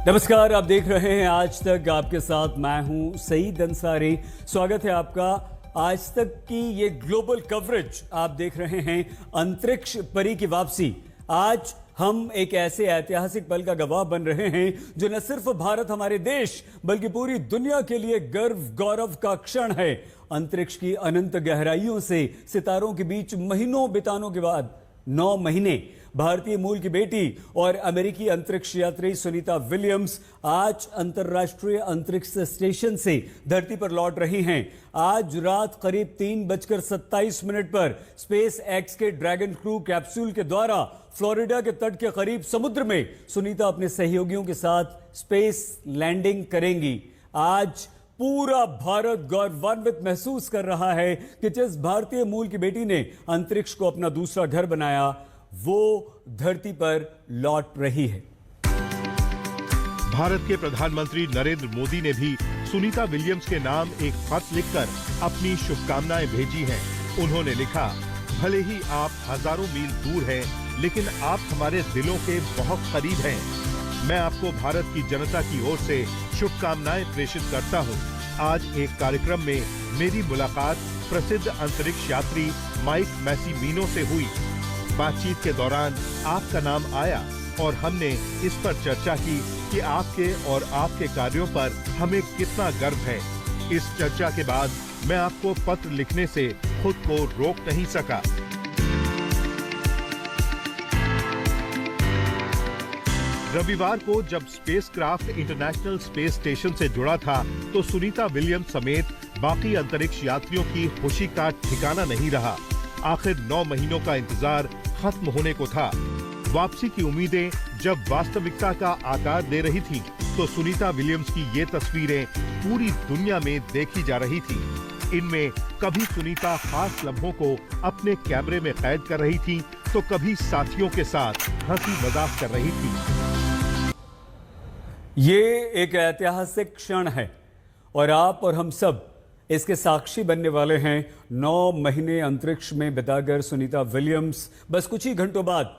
नमस्कार, आप देख रहे हैं आज तक। आपके साथ मैं हूं सईद अंसारी। स्वागत है आपका आज तक की ये ग्लोबल कवरेज। आप देख रहे हैं अंतरिक्ष परी की वापसी। आज हम एक ऐसे ऐतिहासिक पल का गवाह बन रहे हैं जो न सिर्फ भारत, हमारे देश, बल्कि पूरी दुनिया के लिए गर्व गौरव का क्षण है। अंतरिक्ष की अनंत गहराइयों से सितारों के बीच महीनों बिताने के बाद 9 महीने भारतीय मूल की बेटी और अमेरिकी अंतरिक्ष यात्री सुनीता विलियम्स आज अंतर्राष्ट्रीय अंतरिक्ष स्टेशन से धरती पर लौट रही हैं। आज रात करीब 3:27 पर स्पेस एक्स के ड्रैगन क्रू कैप्सूल के द्वारा फ्लोरिडा के तट के करीब समुद्र में सुनीता अपने सहयोगियों के साथ स्पेस लैंडिंग करेंगी। आज पूरा भारत गौरवान्वित महसूस कर रहा है कि जिस भारतीय मूल की बेटी ने अंतरिक्ष को अपना दूसरा घर बनाया, वो धरती पर लौट रही है। भारत के प्रधानमंत्री नरेंद्र मोदी ने भी सुनीता विलियम्स के नाम एक खत लिखकर अपनी शुभकामनाएं भेजी हैं। उन्होंने लिखा, भले ही आप हजारों मील दूर हैं, लेकिन आप हमारे दिलों के बहुत करीब हैं। मैं आपको भारत की जनता की ओर से शुभकामनाएं प्रेषित करता हूं। आज एक कार्यक्रम में मेरी मुलाकात प्रसिद्ध अंतरिक्ष यात्री माइक मैसीमिनो से हुई। बातचीत के दौरान आपका नाम आया और हमने इस पर चर्चा की कि आपके और आपके कार्यों पर हमें कितना गर्व है। इस चर्चा के बाद मैं आपको पत्र लिखने से खुद को रोक नहीं सका। रविवार को जब स्पेसक्राफ्ट इंटरनेशनल स्पेस स्टेशन से जुड़ा था, तो सुनीता विलियम्स समेत बाकी अंतरिक्ष यात्रियों की खुशी का ठिकाना नहीं रहा। आखिर 9 महीनों का इंतजार खत्म होने को था। वापसी की उम्मीदें जब वास्तविकता का आकार ले रही थीं, तो सुनीता विलियम्स की ये तस्वीरें पूरी दुनिया में देखी जा रही थी। इनमें कभी सुनीता खास लम्हों को अपने कैमरे में कैद कर रही थी, तो कभी साथियों के साथ हंसी मजाक कर रही थी। ये एक ऐतिहासिक क्षण है और आप और हम सब इसके साक्षी बनने वाले हैं। 9 महीने अंतरिक्ष में बिताकर सुनीता विलियम्स बस कुछ ही घंटों बाद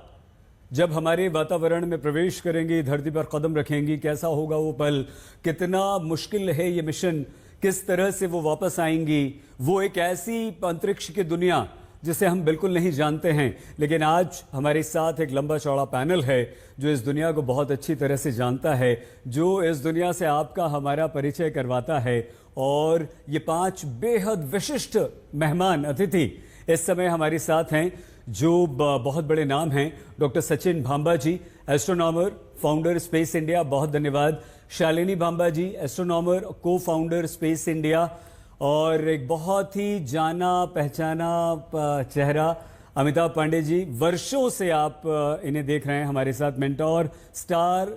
जब हमारे वातावरण में प्रवेश करेंगी, धरती पर कदम रखेंगी, कैसा होगा वो पल, कितना मुश्किल है ये मिशन, किस तरह से वो वापस आएंगी। वो एक ऐसी अंतरिक्ष की दुनिया जिसे हम बिल्कुल नहीं जानते हैं, लेकिन आज हमारे साथ एक लंबा चौड़ा पैनल है जो इस दुनिया को बहुत अच्छी तरह से जानता है, जो इस दुनिया से आपका हमारा परिचय करवाता है। और ये 5 बेहद विशिष्ट मेहमान अतिथि इस समय हमारे साथ हैं जो बहुत बड़े नाम हैं। डॉक्टर सचिन भांबा जी, एस्ट्रोनॉमर, फाउंडर स्पेस इंडिया, बहुत धन्यवाद। शालिनी भांबा जी, एस्ट्रोनॉमर, को फाउंडर स्पेस इंडिया। और एक बहुत ही जाना पहचाना चेहरा अमिताभ पांडे जी, वर्षों से आप इन्हें देख रहे हैं हमारे साथ। Mentor, star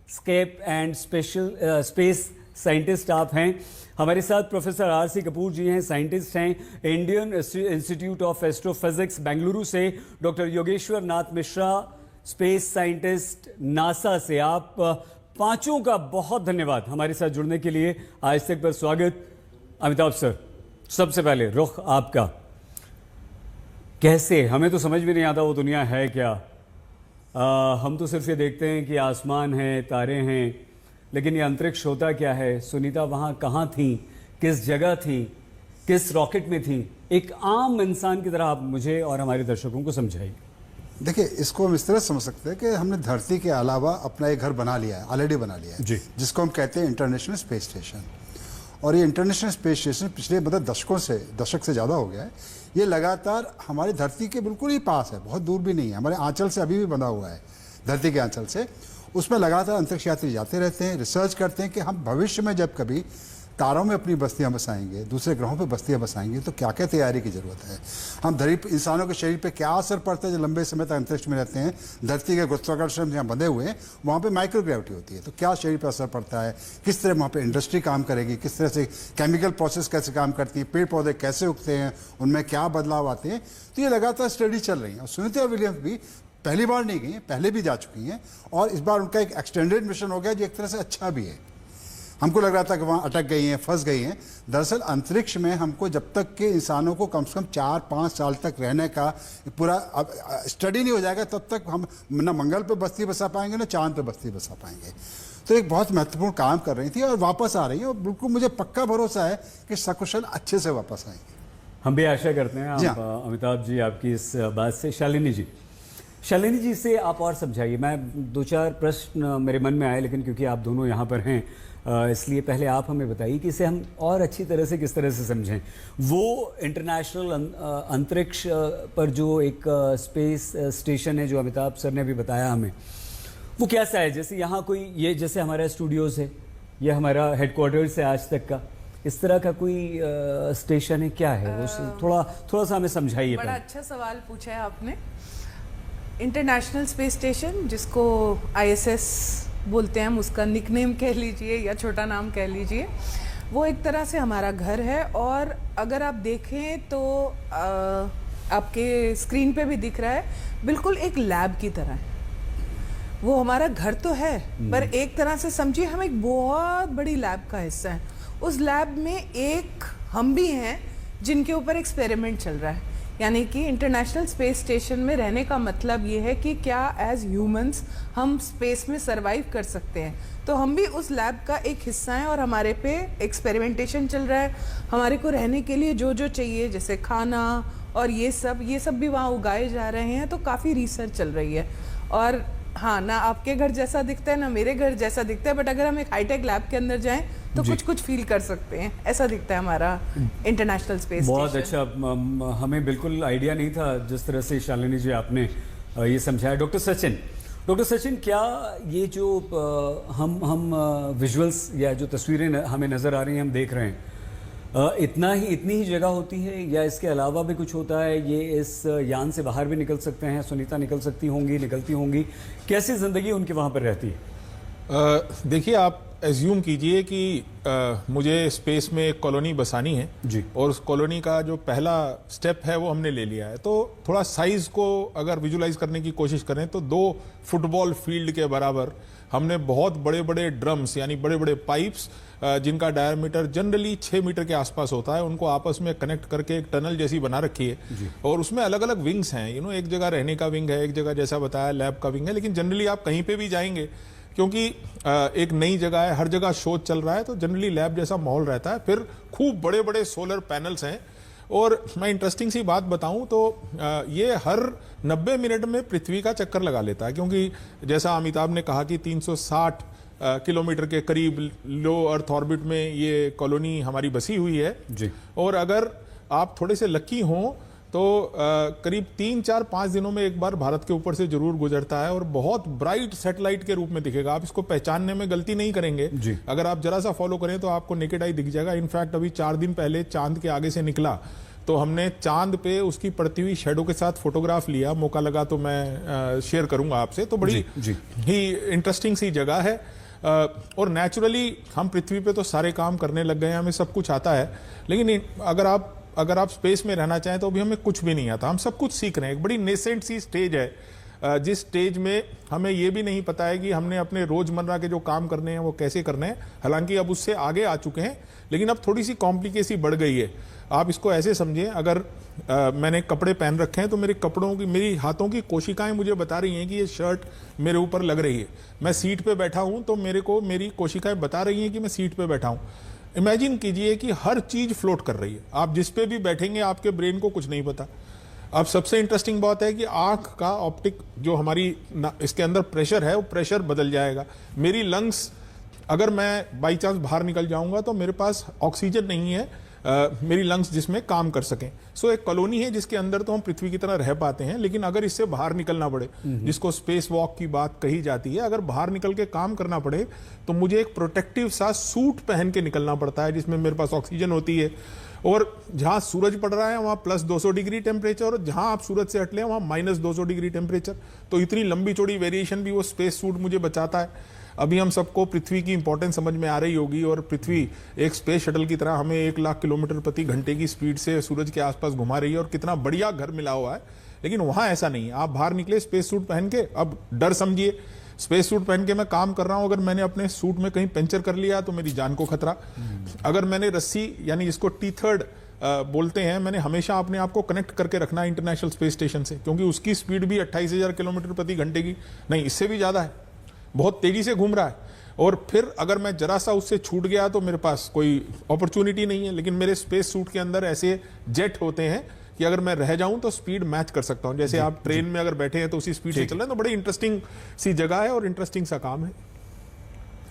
escape and space scientist आप हैं। हमारे साथ प्रोफेसर RC कपूर जी हैं, साइंटिस्ट हैं, Indian institute of astrophysics Bengaluru से। डॉक्टर योगेश्वर नाथ मिश्रा, स्पेस साइंटिस्ट, नासा से। आप पांचों का बहुत धन्यवाद हमारे साथ जुड़ने के लिए। आज तक पर स्वागत। अमिताभ सर, सबसे पहले रुख आपका। कैसे, हमें तो समझ में नहीं आता वो दुनिया है क्या। हम तो सिर्फ ये देखते हैं कि आसमान है, तारे हैं, लेकिन ये अंतरिक्ष होता क्या है। सुनीता वहाँ कहाँ थी, किस जगह थी, किस रॉकेट में थी, एक आम इंसान की तरह आप मुझे और हमारे दर्शकों को समझाइए। देखिए, इसको हम इस तरह समझ सकते हैं कि हमने धरती के अलावा अपना एक घर बना लिया है, ऑलरेडी बना लिया है, जिसको हम कहते हैं इंटरनेशनल स्पेस स्टेशन। और ये इंटरनेशनल स्पेस स्टेशन पिछले दशक से ज़्यादा हो गया है। ये लगातार हमारी धरती के बिल्कुल ही पास है, बहुत दूर भी नहीं है, हमारे आंचल से अभी भी बंधा हुआ है, धरती के आंचल से। उसमें लगातार अंतरिक्ष यात्री जाते रहते हैं, रिसर्च करते हैं कि हम भविष्य में जब कभी तारों में अपनी बस्तियां बसाएंगे, दूसरे ग्रहों पे बस्तियां बसाएंगे, तो क्या क्या तैयारी की ज़रूरत है। हम इंसानों के शरीर पे क्या असर पड़ता है जो लंबे समय तक अंतरिक्ष में रहते हैं। धरती के गुरुत्वाकर्षण जहाँ बंधे हुए हैं, वहाँ पे माइक्रोग्रेविटी होती है, तो क्या शरीर पर असर पड़ता है, किस तरह वहाँ पे इंडस्ट्री काम करेगी, किस तरह से केमिकल प्रोसेस कैसे काम करती है, पेड़ पौधे कैसे उगते हैं, उनमें क्या बदलाव आते हैं। तो ये लगातार स्टडी चल रही है। और सुनीता विलियम्स भी पहली बार नहीं गई हैं, पहले भी जा चुकी हैं, और इस बार उनका एक एक्सटेंडेड मिशन हो गया जो एक तरह से अच्छा भी है। हमको लग रहा था कि वहाँ अटक गई हैं, फंस गई हैं। दरअसल अंतरिक्ष में हमको जब तक के इंसानों को कम से कम 4-5 साल तक रहने का पूरा स्टडी नहीं हो जाएगा, तब तक हम न मंगल पे बस्ती बसा पाएंगे, न चांद पे बस्ती बसा पाएंगे। तो एक बहुत महत्वपूर्ण काम कर रही थी और वापस आ रही है, और बिल्कुल मुझे पक्का भरोसा है कि सकुशल अच्छे से वापस आएंगी। हम भी आशा करते हैं जी आप अमिताभ जी आपकी इस बात से। शालिनी जी से आप और समझाइए। मैं 2-4 प्रश्न मेरे मन में आए, लेकिन क्योंकि आप दोनों यहाँ पर हैं इसलिए पहले आप हमें बताइए कि इसे हम और अच्छी तरह से किस तरह से समझें। वो इंटरनेशनल अंतरिक्ष पर जो एक स्पेस स्टेशन है जो अमिताभ सर ने अभी बताया हमें, वो कैसा है? जैसे यहाँ कोई, ये जैसे हमारा स्टूडियोज़ है, ये हमारा हेडक्वार्टर्स है आज तक का, इस तरह का कोई स्टेशन है, क्या है वो? थोड़ा सा हमें समझाइए। बड़ा अच्छा सवाल पूछा है आपने। इंटरनेशनल स्पेस स्टेशन, जिसको ISS बोलते हैं, हम उसका निकनेम कह लीजिए या छोटा नाम कह लीजिए, वो एक तरह से हमारा घर है। और अगर आप देखें तो आपके स्क्रीन पे भी दिख रहा है, बिल्कुल एक लैब की तरह है। वो हमारा घर तो है, पर एक तरह से समझिए हम एक बहुत बड़ी लैब का हिस्सा है। उस लैब में एक हम भी हैं जिनके ऊपर एक्सपेरिमेंट चल रहा है। यानी कि इंटरनेशनल स्पेस स्टेशन में रहने का मतलब ये है कि क्या एज ह्यूमंस हम स्पेस में सरवाइव कर सकते हैं। तो हम भी उस लैब का एक हिस्सा हैं और हमारे पे एक्सपेरिमेंटेशन चल रहा है। हमारे को रहने के लिए जो जो चाहिए, जैसे खाना और ये सब भी वहाँ उगाए जा रहे हैं। तो काफ़ी रिसर्च चल रही है। और हाँ, ना आपके घर जैसा दिखता है ना मेरे घर जैसा दिखता है, बट अगर हम एक हाईटेक लैब के अंदर जाएं तो कुछ फील कर सकते हैं। ऐसा दिखता है हमारा इंटरनेशनल स्पेस बहुत स्टेशन। अच्छा। हमें बिल्कुल आइडिया नहीं था जिस तरह से शालिनी जी आपने ये समझाया। डॉक्टर सचिन, क्या ये जो हम विजुअल्स या जो तस्वीरें हमें नज़र आ रही हैं, हम देख रहे हैं, इतनी ही जगह होती है या इसके अलावा भी कुछ होता है? ये इस यान से बाहर भी निकल सकते हैं? सुनीता निकलती होंगी, कैसी ज़िंदगी उनकी वहाँ पर रहती है? देखिए, आप एज्यूम कीजिए कि मुझे स्पेस में एक कॉलोनी बसानी है जी, और उस कॉलोनी का जो पहला स्टेप है वो हमने ले लिया है। तो थोड़ा साइज को अगर विजुलाइज करने की कोशिश करें तो 2 फुटबॉल फील्ड के बराबर हमने बहुत बड़े बड़े ड्रम्स, यानी बड़े बड़े पाइप्स, जिनका डायमीटर जनरली 6 मीटर के आसपास होता है, उनको आपस में कनेक्ट करके एक टनल जैसी बना रखी है। और उसमें अलग अलग विंग्स हैं। एक जगह रहने का विंग है, एक जगह जैसा बताया लैब का विंग है। लेकिन जनरली आप कहीं पे भी जाएंगे, क्योंकि एक नई जगह है, हर जगह शोध चल रहा है, तो जनरली लैब जैसा माहौल रहता है। फिर खूब बड़े बड़े सोलर पैनल्स हैं। और मैं इंटरेस्टिंग सी बात बताऊं तो ये हर 90 मिनट में पृथ्वी का चक्कर लगा लेता है, क्योंकि जैसा अमिताभ ने कहा कि 360 किलोमीटर के करीब लो अर्थ ऑर्बिट में ये कॉलोनी हमारी बसी हुई है जी। और अगर आप थोड़े से लकी हों तो करीब 3-4-5 दिनों में एक बार भारत के ऊपर से जरूर गुजरता है और बहुत ब्राइट सैटेलाइट के रूप में दिखेगा। आप इसको पहचानने में गलती नहीं करेंगे जी। अगर आप जरा सा फॉलो करें तो आपको नेकेड आई दिख जाएगा। इनफैक्ट अभी 4 दिन पहले चांद के आगे से निकला तो हमने चांद पे उसकी पड़ती हुई शेडो के साथ फोटोग्राफ लिया। मौका लगा तो मैं शेयर करूंगा आपसे। तो बड़ी ही इंटरेस्टिंग सी जगह है। और नेचुरली हम पृथ्वी पे तो सारे काम करने लग गए हैं, हमें सब कुछ आता है। लेकिन अगर आप स्पेस में रहना चाहें तो अभी हमें कुछ भी नहीं आता, हम सब कुछ सीख रहे हैं। एक बड़ी नेसेंट सी स्टेज है जिस स्टेज में हमें ये भी नहीं पता है कि हमने अपने रोजमर्रा के जो काम करने हैं वो कैसे करने हैं। हालांकि अब उससे आगे आ चुके हैं, लेकिन अब थोड़ी सी कॉम्प्लिकेसी बढ़ गई है। आप इसको ऐसे समझें, अगर मैंने कपड़े पहन रखे हैं तो मेरी हाथों की कोशिकाएं मुझे बता रही हैं कि ये शर्ट मेरे ऊपर लग रही है। मैं सीट पे बैठा हूं तो मेरी कोशिकाएं बता रही हैं कि मैं सीट पे बैठा हूं। इमेजिन कीजिए कि हर चीज फ्लोट कर रही है। आप जिस पे भी बैठेंगे आपके ब्रेन को कुछ नहीं पता। अब सबसे इंटरेस्टिंग बात है कि आंख का ऑप्टिक जो हमारी इसके अंदर प्रेशर है वो प्रेशर बदल जाएगा। मेरी लंग्स, अगर मैं बाई चांस बाहर निकल जाऊंगा तो मेरे पास ऑक्सीजन नहीं है मेरी लंग्स जिसमें काम कर सकें। सो एक कॉलोनी है जिसके अंदर तो हम पृथ्वी की तरह रह पाते हैं, लेकिन अगर इससे बाहर निकलना पड़े, जिसको स्पेस वॉक की बात कही जाती है, अगर बाहर निकल के काम करना पड़े तो मुझे एक प्रोटेक्टिव सा सूट पहन के निकलना पड़ता है जिसमें मेरे पास ऑक्सीजन होती है। और जहां सूरज पड़ रहा है वहां +200 डिग्री टेम्परेचर और जहां आप सूरज से हट ले वहां -200 डिग्री टेम्परेचर। तो इतनी लंबी चौड़ी वेरिएशन भी वो स्पेस सूट मुझे बचाता है। अभी हम सबको पृथ्वी की इंपॉर्टेंस समझ में आ रही होगी और पृथ्वी एक स्पेस शटल की तरह हमें 1 लाख किलोमीटर प्रति घंटे की स्पीड से सूरज के आसपास घुमा रही है और कितना बढ़िया घर मिला हुआ है। लेकिन वहां ऐसा नहीं है। आप बाहर निकले स्पेस सूट पहन के, अब डर समझिए, स्पेस सूट पहन के मैं काम कर रहा हूं, अगर मैंने अपने सूट में कहीं पंचर कर लिया तो मेरी जान को खतरा। अगर मैंने रस्सी, यानी जिसको टीथर्ड बोलते हैं, मैंने हमेशा अपने आप को कनेक्ट करके रखना है इंटरनेशनल स्पेस स्टेशन से, क्योंकि उसकी स्पीड भी 28,000 किलोमीटर प्रति घंटे की नहीं, इससे भी ज्यादा है, बहुत तेजी से घूम रहा है। और फिर अगर मैं जरा सा उससे छूट गया तो मेरे पास कोई अपॉर्चुनिटी नहीं है। लेकिन मेरे स्पेस सूट के अंदर ऐसे जेट होते हैं कि अगर मैं रह जाऊं तो स्पीड मैच कर सकता हूं। जैसे आप ट्रेन में अगर बैठे हैं तो उसी स्पीड से चल रहे हैं, तो बड़ी इंटरेस्टिंग सी जगह है और इंटरेस्टिंग सा काम है।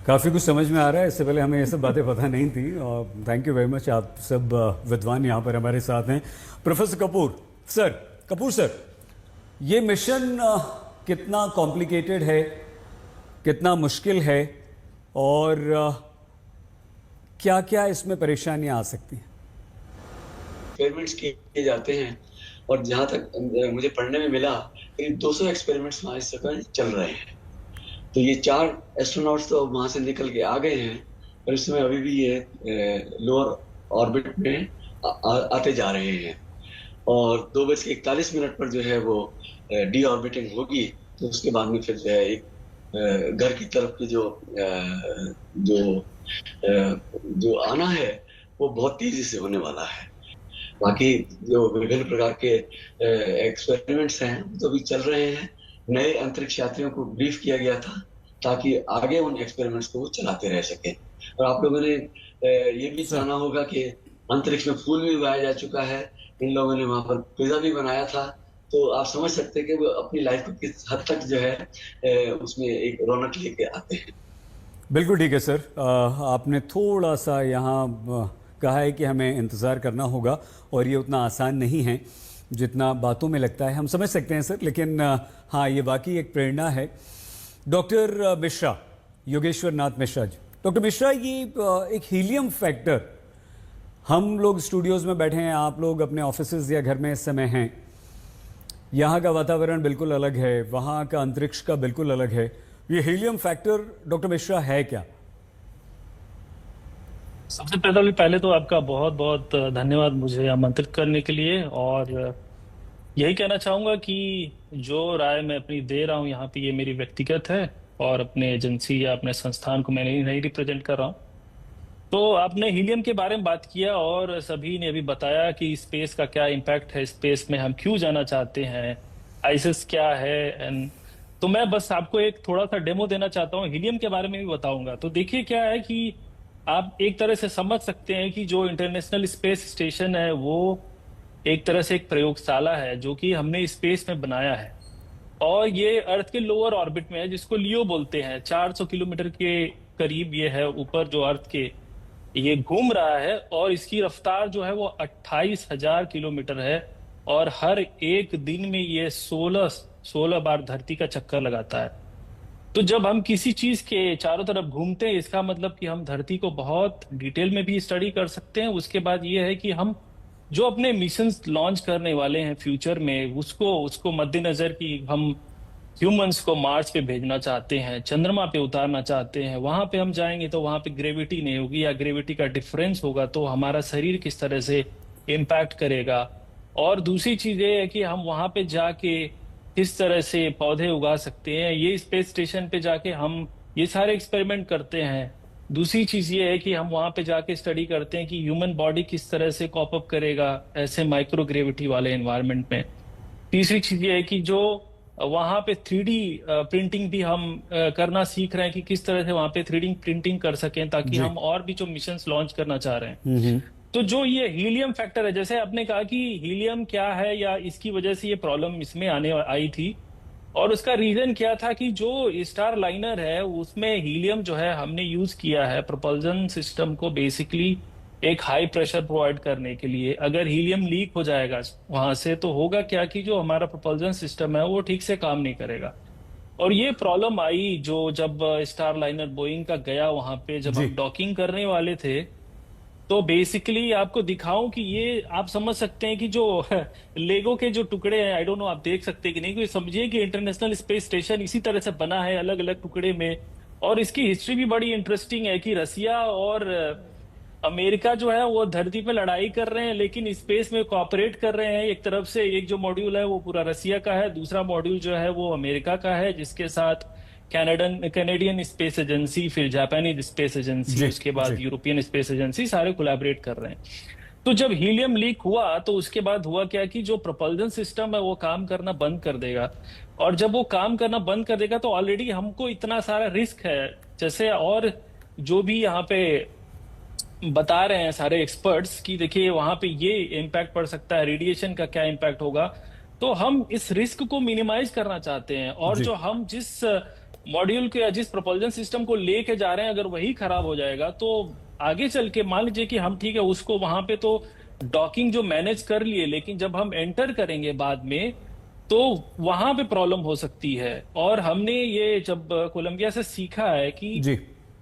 काफ़ी कुछ समझ में आ रहा है, इससे पहले हमें ये सब बातें पता नहीं थी। और थैंक यू वेरी मच, आप सब विद्वान यहाँ पर हमारे साथ हैं। प्रोफेसर कपूर सर, ये मिशन कितना कॉम्प्लिकेटेड है, कितना मुश्किल है, और क्या क्या इसमें परेशानियां आ सकती हैं? एक्सपेरिमेंट्स किए जाते हैं और जहाँ तक मुझे पढ़ने में मिला करीब 200 एक्सपेरिमेंट्स वहाँ इस समय चल रहे हैं। तो ये 4 एस्ट्रोनॉट्स तो वहाँ से निकल के आ गए हैं, पर इस समय अभी भी ये लोअर ऑर्बिट में आते जा रहे हैं। और 2:41 पर जो है वो डी ऑर्बिटिंग होगी, तो उसके बाद में फिर जो है एक घर की तरफ की जो आना है वो बहुत तेजी से होने वाला है। बाकी जो विभिन्न प्रकार के एक्सपेरिमेंट्स हैं वो तो अभी चल रहे हैं। नए अंतरिक्ष यात्रियों को ब्रीफ किया गया था ताकि आगे उन एक्सपेरिमेंट्स को वो चलाते रह सके। और आप लोगों ने ये भी जाना होगा कि अंतरिक्ष में फूल भी उगाया जा चुका है, इन लोगों ने वहां पर पिज्जा भी बनाया था। तो आप समझ सकते हैं कि वो अपनी लाइफ को किस हद तक जो है उसमें एक रौनक लेके आते हैं। बिल्कुल ठीक है सर, आपने थोड़ा सा यहाँ कहा है कि हमें इंतज़ार करना होगा और ये उतना आसान नहीं है जितना बातों में लगता है, हम समझ सकते हैं सर। लेकिन हाँ, ये वाकई एक प्रेरणा है। डॉक्टर मिश्रा, योगेश्वर नाथ मिश्रा जी, डॉक्टर मिश्रा, ये एक हीलियम फैक्टर, हम लोग स्टूडियोज़ में बैठे हैं, आप लोग अपने ऑफिसेज या घर में इस समय हैं, यहाँ का वातावरण बिल्कुल अलग है, वहाँ का अंतरिक्ष का बिल्कुल अलग है। ये हीलियम फैक्टर डॉक्टर मिश्रा है क्या? सबसे पहले तो आपका बहुत बहुत धन्यवाद मुझे आमंत्रित करने के लिए। और यही कहना चाहूँगा कि जो राय मैं अपनी दे रहा हूँ यहाँ पे, ये मेरी व्यक्तिगत है और अपने एजेंसी या अपने संस्थान को मैं नहीं रिप्रेजेंट कर रहा हूँ। तो आपने हीलियम के बारे में बात किया और सभी ने अभी बताया कि स्पेस का क्या इम्पैक्ट है, स्पेस में हम क्यों जाना चाहते हैं, आईएसएस क्या है। एंड तो मैं बस आपको एक थोड़ा सा डेमो देना चाहता हूँ, हीलियम के बारे में भी बताऊंगा। तो देखिए क्या है कि आप एक तरह से समझ सकते हैं कि जो इंटरनेशनल स्पेस स्टेशन है वो एक तरह से एक प्रयोगशाला है जो कि हमने स्पेस में बनाया है। और ये अर्थ के लोअर ऑर्बिट में है, जिसको लियो बोलते हैं। 400 किलोमीटर के करीब ये है ऊपर, जो अर्थ के ये घूम रहा है। और इसकी रफ्तार जो है वो 28,000 किलोमीटर है और हर एक दिन में ये 16 बार धरती का चक्कर लगाता है। तो जब हम किसी चीज के चारों तरफ घूमते हैं, इसका मतलब कि हम धरती को बहुत डिटेल में भी स्टडी कर सकते हैं। उसके बाद ये है कि हम जो अपने मिशंस लॉन्च करने वाले हैं फ्यूचर में, उसको मद्देनजर कि हम ह्यूमंस को मार्स पे भेजना चाहते हैं, चंद्रमा पे उतारना चाहते हैं। वहां पे हम जाएंगे तो वहां पे ग्रेविटी नहीं होगी या ग्रेविटी का डिफरेंस होगा, तो हमारा शरीर किस तरह से इम्पैक्ट करेगा। और दूसरी चीज ये है कि हम वहां पे जाके किस तरह से पौधे उगा सकते हैं। ये स्पेस स्टेशन पे जाके हम ये सारे एक्सपेरिमेंट करते हैं। दूसरी चीज ये है कि हम वहां पे जाके स्टडी करते हैं कि ह्यूमन बॉडी किस तरह से कॉप अप करेगा ऐसे माइक्रो ग्रेविटी वाले एनवायरनमेंट में। तीसरी चीज ये है कि जो वहां पे 3D प्रिंटिंग भी हम करना सीख रहे हैं कि किस तरह से वहां पे 3D प्रिंटिंग कर सकें, ताकि हम और भी जो मिशंस लॉन्च करना चाह रहे हैं। तो जो ये हीलियम फैक्टर है, जैसे आपने कहा कि हीलियम क्या है या इसकी वजह से ये प्रॉब्लम इसमें आई थी, और उसका रीजन क्या था कि जो स्टार लाइनर है उसमें हीलियम जो है हमने यूज किया है प्रपोल्जन सिस्टम को बेसिकली एक हाई प्रेशर प्रोवाइड करने के लिए। अगर हीलियम लीक हो जाएगा वहां से तो होगा क्या कि जो हमारा प्रपोल्जन सिस्टम है वो ठीक से काम नहीं करेगा। और ये प्रॉब्लम आई जो जब स्टार लाइनर बोइंग का गया वहां पे, जब हम डॉकिंग करने वाले थे। तो बेसिकली आपको दिखाऊं कि ये आप समझ सकते हैं कि जो लेगो के जो टुकड़े हैं, आई डोंट नो आप देख सकते हैं कि नहीं, कोई समझिए कि इंटरनेशनल स्पेस स्टेशन इसी तरह से बना है, अलग अलग टुकड़े में। और इसकी हिस्ट्री भी बड़ी इंटरेस्टिंग है कि रसिया और अमेरिका जो है वो धरती पे लड़ाई कर रहे हैं लेकिन स्पेस में कोऑपरेट कर रहे हैं। एक तरफ से एक जो मॉड्यूल है वो पूरा रसिया का है, दूसरा मॉड्यूल जो है वो अमेरिका का है, जिसके साथ कैनेडियन स्पेस एजेंसी, फिर जापानीज स्पेस एजेंसी, उसके बाद यूरोपियन स्पेस एजेंसी, सारे कोलैबोरेट कर रहे हैं। तो जब हीलियम लीक हुआ तो उसके बाद हुआ क्या कि जो प्रोपल्जन सिस्टम है वो काम करना बंद कर देगा। और जब वो काम करना बंद कर देगा तो ऑलरेडी हमको इतना सारा रिस्क है जैसे और जो भी यहाँ पे बता रहे हैं सारे एक्सपर्ट्स कि देखिए वहां पे ये इम्पैक्ट पड़ सकता है, रेडिएशन का क्या इम्पैक्ट होगा, तो हम इस रिस्क को मिनिमाइज करना चाहते हैं। और जो हम जिस मॉड्यूल के या जिस प्रोपल्जन सिस्टम को लेके जा रहे हैं, अगर वही खराब हो जाएगा तो आगे चल के मान लीजिए कि हम ठीक है उसको वहां पे तो डॉकिंग जो मैनेज कर लिए, लेकिन जब हम एंटर करेंगे बाद में तो वहां पे प्रॉब्लम हो सकती है। और हमने ये जब कोलंबिया से सीखा है कि जी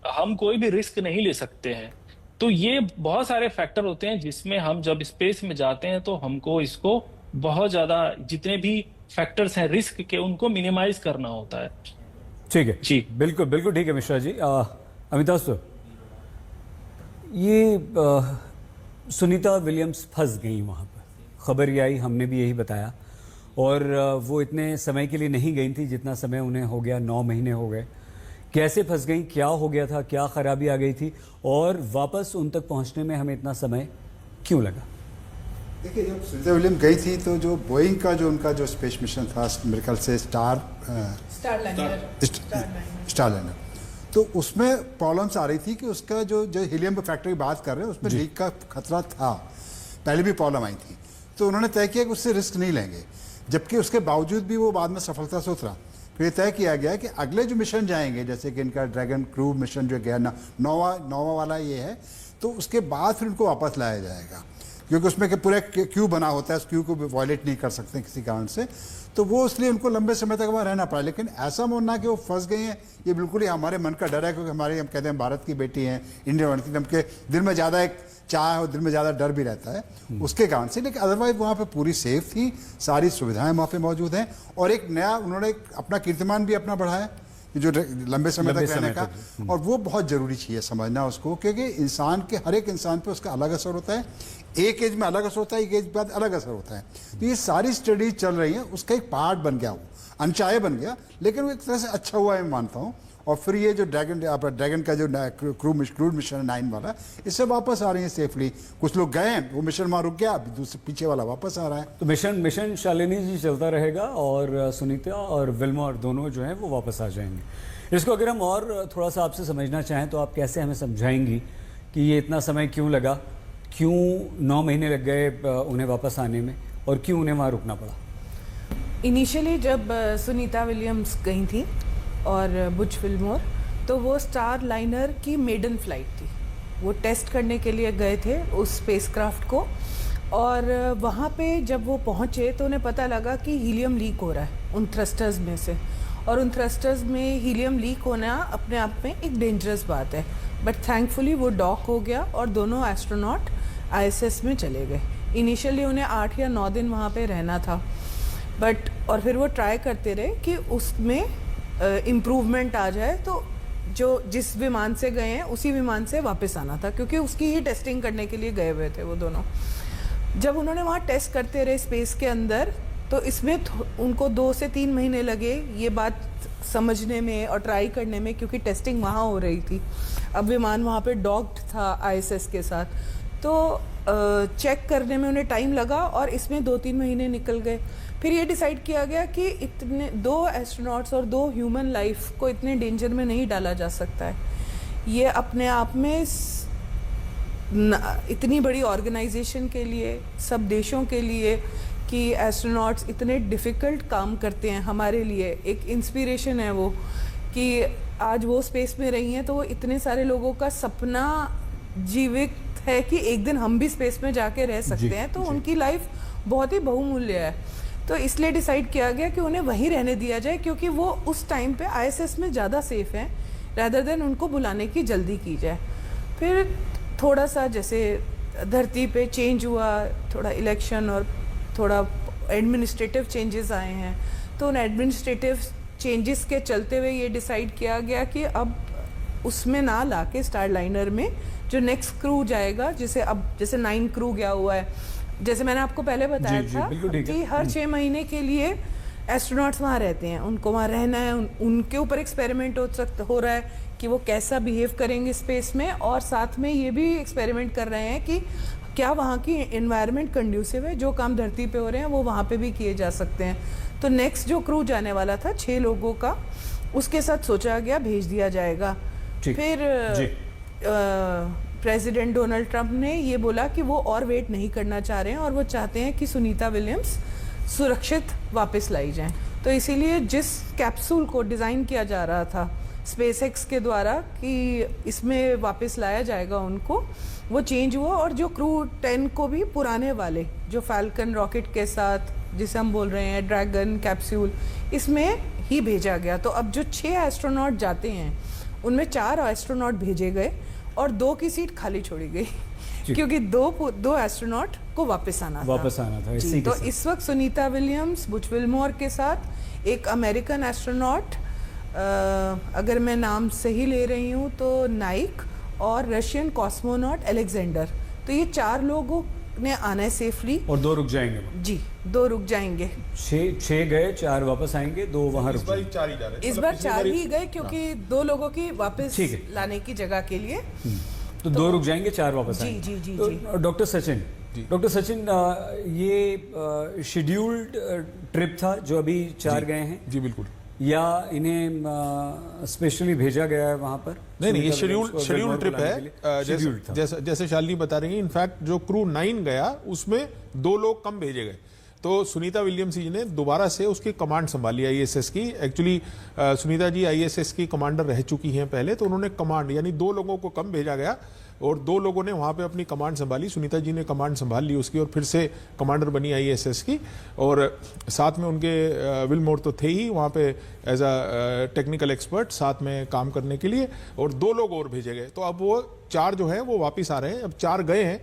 हम कोई भी रिस्क नहीं ले सकते हैं। तो ये बहुत सारे फैक्टर होते हैं जिसमें हम जब स्पेस में जाते हैं तो हमको इसको बहुत ज्यादा जितने भी फैक्टर्स हैं रिस्क के उनको मिनिमाइज करना होता है। ठीक है जी बिल्कुल बिल्कुल ठीक है मिश्रा जी। अमिताभ सर, ये सुनीता विलियम्स फंस गई वहाँ पर, खबर ये आई, हमने भी यही बताया, और वो इतने समय के लिए नहीं गई थी जितना समय उन्हें हो गया, 9 महीने हो गए। कैसे फंस गई, क्या हो गया था, क्या खराबी आ गई थी, और वापस उन तक पहुंचने में हमें इतना समय क्यों लगा? देखिए, जब सुनीता विलियम गई थी तो जो बोइंग का जो उनका जो स्पेस मिशन था मेरे ख्याल से स्टार लाइनर, तो उसमें प्रॉब्लम्स आ रही थी कि उसका जो हीलियम फैक्टर की बात कर रहे हैं उसमें लीक का खतरा था, पहले भी प्रॉब्लम आई थी। तो उन्होंने तय किया कि उससे रिस्क नहीं लेंगे, जबकि उसके बावजूद भी वो बाद में सफलता से उतरा। फिर ये तय किया गया कि अगले जो मिशन जाएंगे, जैसे कि इनका ड्रैगन क्रू मिशन जो गया नौवा वाला ये है, तो उसके बाद फिर उनको वापस लाया जाएगा, क्योंकि उसमें पूरा क्यू बना होता है, उस क्यू को वायलेट नहीं कर सकते किसी कारण से, तो वो इसलिए उनको लंबे समय तक वहाँ रहना पड़ा। लेकिन ऐसा मानना कि वो फंस गई हैं, ये बिल्कुल ही हमारे मन का डर है, क्योंकि हमारे हम कहते हैं भारत की बेटी हैं, इंडियन बनती, हमके दिल में ज़्यादा एक चाह और दिल में ज़्यादा डर भी रहता है उसके कारण से। लेकिन अदरवाइज वहाँ पे पूरी सेफ थी, सारी सुविधाएं वहाँ पे मौजूद हैं, और एक नया उन्होंने अपना कीर्तिमान भी अपना बढ़ाया जो लंबे समय तक रहने का, और वो बहुत ज़रूरी चीज़ है समझना उसको, क्योंकि इंसान के हर एक इंसान पे उसका अलग असर होता है, एक एज में अलग असर होता है, एक एज के बाद अलग असर होता है। तो ये सारी स्टडीज चल रही हैं, उसका एक पार्ट बन गया, वो अनचाहे बन गया, लेकिन वो एक तरह से अच्छा हुआ मैं मानता हूँ। और फिर ये जो ड्रैगन का जो क्रूड मिशन 9 वाला, इससे वापस आ रही है सेफली। कुछ लोग गए हैं, वो मिशन वहाँ रुक गया, अभी दूसरे पीछे वाला वापस आ रहा है। तो मिशन शालिनी जी चलता रहेगा, और सुनीता और विल्मा दोनों जो हैं वो वापस आ जाएंगे। इसको अगर हम और थोड़ा सा आपसे समझना चाहें तो आप कैसे हमें समझाएंगी कि ये इतना समय क्यों लगा, क्यों 9 महीने लग गए उन्हें वापस आने में, और क्यों उन्हें वहाँ रुकना पड़ा? इनिशियली जब सुनीता विलियम्स गई थी और बुच विल्मोर, तो वो स्टार लाइनर की मेडन फ्लाइट थी, वो टेस्ट करने के लिए गए थे उस स्पेसक्राफ्ट को, और वहाँ पे जब वो पहुँचे तो उन्हें पता लगा कि हीलियम लीक हो रहा है उन थ्रस्टर्स में से, और उन थ्रस्टर्स में हीलियम लीक होना अपने आप में एक डेंजरस बात है। बट थैंकफुली वो डॉक हो गया और दोनों एस्ट्रोनॉट ISS में चले गए। इनिशियली उन्हें 8 या 9 दिन वहाँ पे रहना था, बट और फिर वो ट्राई करते रहे कि उसमें इम्प्रूवमेंट आ जाए, तो जो जिस विमान से गए हैं उसी विमान से वापस आना था, क्योंकि उसकी ही टेस्टिंग करने के लिए गए हुए थे वो दोनों। जब उन्होंने वहाँ टेस्ट करते रहे स्पेस के अंदर, तो इसमें उनको 2 से 3 महीने लगे ये बात समझने में और ट्राई करने में, क्योंकि टेस्टिंग वहाँ हो रही थी। अब विमान वहाँ पे डॉक्ड था ISS के साथ, तो चेक करने में उन्हें टाइम लगा, और इसमें 2-3 महीने निकल गए। फिर ये डिसाइड किया गया कि इतने 2 एस्ट्रोनॉट्स और 2 ह्यूमन लाइफ को इतने डेंजर में नहीं डाला जा सकता है। ये अपने आप में इतनी बड़ी ऑर्गेनाइजेशन के लिए, सब देशों के लिए, कि एस्ट्रोनॉट्स इतने डिफ़िकल्ट काम करते हैं, हमारे लिए एक इंस्पिरेशन है वो, कि आज वो स्पेस में रही हैं तो वो इतने सारे लोगों का सपना जीवित है कि एक दिन हम भी स्पेस में जाके रह सकते हैं, तो उनकी लाइफ बहुत ही बहुमूल्य है। तो इसलिए डिसाइड किया गया कि उन्हें वहीं रहने दिया जाए, क्योंकि वो उस टाइम पे ISS में ज़्यादा सेफ हैं, रैदर देन उनको बुलाने की जल्दी की जाए। फिर थोड़ा सा जैसे धरती पे चेंज हुआ, थोड़ा इलेक्शन और थोड़ा एडमिनिस्ट्रेटिव चेंजेस आए हैं, तो उन एडमिनिस्ट्रेटिव चेंजेस के चलते हुए ये डिसाइड किया गया कि अब उसमें ना लाके स्टार लाइनर में जो नेक्स्ट क्रू जाएगा, जैसे 9 क्रू गया हुआ है, जैसे मैंने आपको पहले बताया था कि हर 6 महीने के लिए एस्ट्रोनॉट्स वहाँ रहते हैं, उनको वहाँ रहना है, उनके ऊपर एक्सपेरिमेंट हो रहा है कि वो कैसा बिहेव करेंगे स्पेस में, और साथ में ये भी एक्सपेरिमेंट कर रहे हैं कि क्या वहाँ की एनवायरनमेंट कंड्यूसिव है, जो काम धरती पे हो रहे हैं वो वहाँ पे भी किए जा सकते हैं। तो नेक्स्ट जो क्रू जाने वाला था 6 लोगों का, उसके साथ सोचा गया भेज दिया जाएगा। ठीक। फिर जी। प्रेसिडेंट डोनाल्ड ट्रंप ने ये बोला कि वो और वेट नहीं करना चाह रहे हैं और वो चाहते हैं कि सुनीता विलियम्स सुरक्षित वापस लाई जाएं। तो इसीलिए जिस कैप्सूल को डिज़ाइन किया जा रहा था स्पेसएक्स के द्वारा कि इसमें वापस लाया जाएगा उनको, वो चेंज हुआ और जो क्रू 10 को भी पुराने वाले जो फैल्कन रॉकेट के साथ जिसे हम बोल रहे हैं ड्रैगन कैप्सूल, इसमें ही भेजा गया। तो अब जो 6 एस्ट्रोनॉट जाते हैं उनमें 4 एस्ट्रोनॉट भेजे गए और 2 की सीट खाली छोड़ी गई क्योंकि दो एस्ट्रोनॉट को वापस आना था। इसी तो इस वक्त सुनीता विलियम्स, बुच विल्मोर के साथ एक अमेरिकन एस्ट्रोनॉट, अगर मैं नाम सही ले रही हूँ तो नाइक, और रशियन कॉस्मोनॉट एलेक्जेंडर। तो ये 4 लोगों ने आना है सेफली और 2 रुक जाएंगे। जी, 2 रुक जाएंगे। 6 गए, 4 वापस आएंगे, 2 वहां रुक जाएंगे। 4 ही जा रहे हैं। इस बार 4 ही गए क्योंकि 2 लोगों की वापस लाने की जगह के लिए। तो 2 रुक जाएंगे, 4 वापस आएंगे। जी जी जी तो जी। डॉक्टर सचिन, ये शेड्यूल्ड ट्रिप था जो अभी 4 गए हैं, जी बिल्कुल, या इन्हें स्पेशली भेजा गया है वहां पर? नहीं, ये शेड्यूल्ड ट्रिप है। जैसे शालिनी बता रही है, इनफैक्ट जो क्रू 9 गया उसमें 2 लोग कम भेजे गए। तो सुनीता विलियम्स जी ने दोबारा से उसकी कमांड संभाली आईएसएस की। एक्चुअली सुनीता जी आईएसएस की कमांडर रह चुकी हैं पहले, तो उन्होंने कमांड यानी 2 लोगों को कम भेजा गया और 2 लोगों ने वहाँ पे अपनी कमांड संभाली। सुनीता जी ने कमांड संभाल ली उसकी और फिर से कमांडर बनी आईएसएस की, और साथ में उनके विलमोर तो थे ही वहाँ पे एज अ टेक्निकल एक्सपर्ट साथ में काम करने के लिए, और 2 लोग और भेजे गए। तो अब वो 4 जो है वो वापस आ रहे हैं। अब 4 गए हैं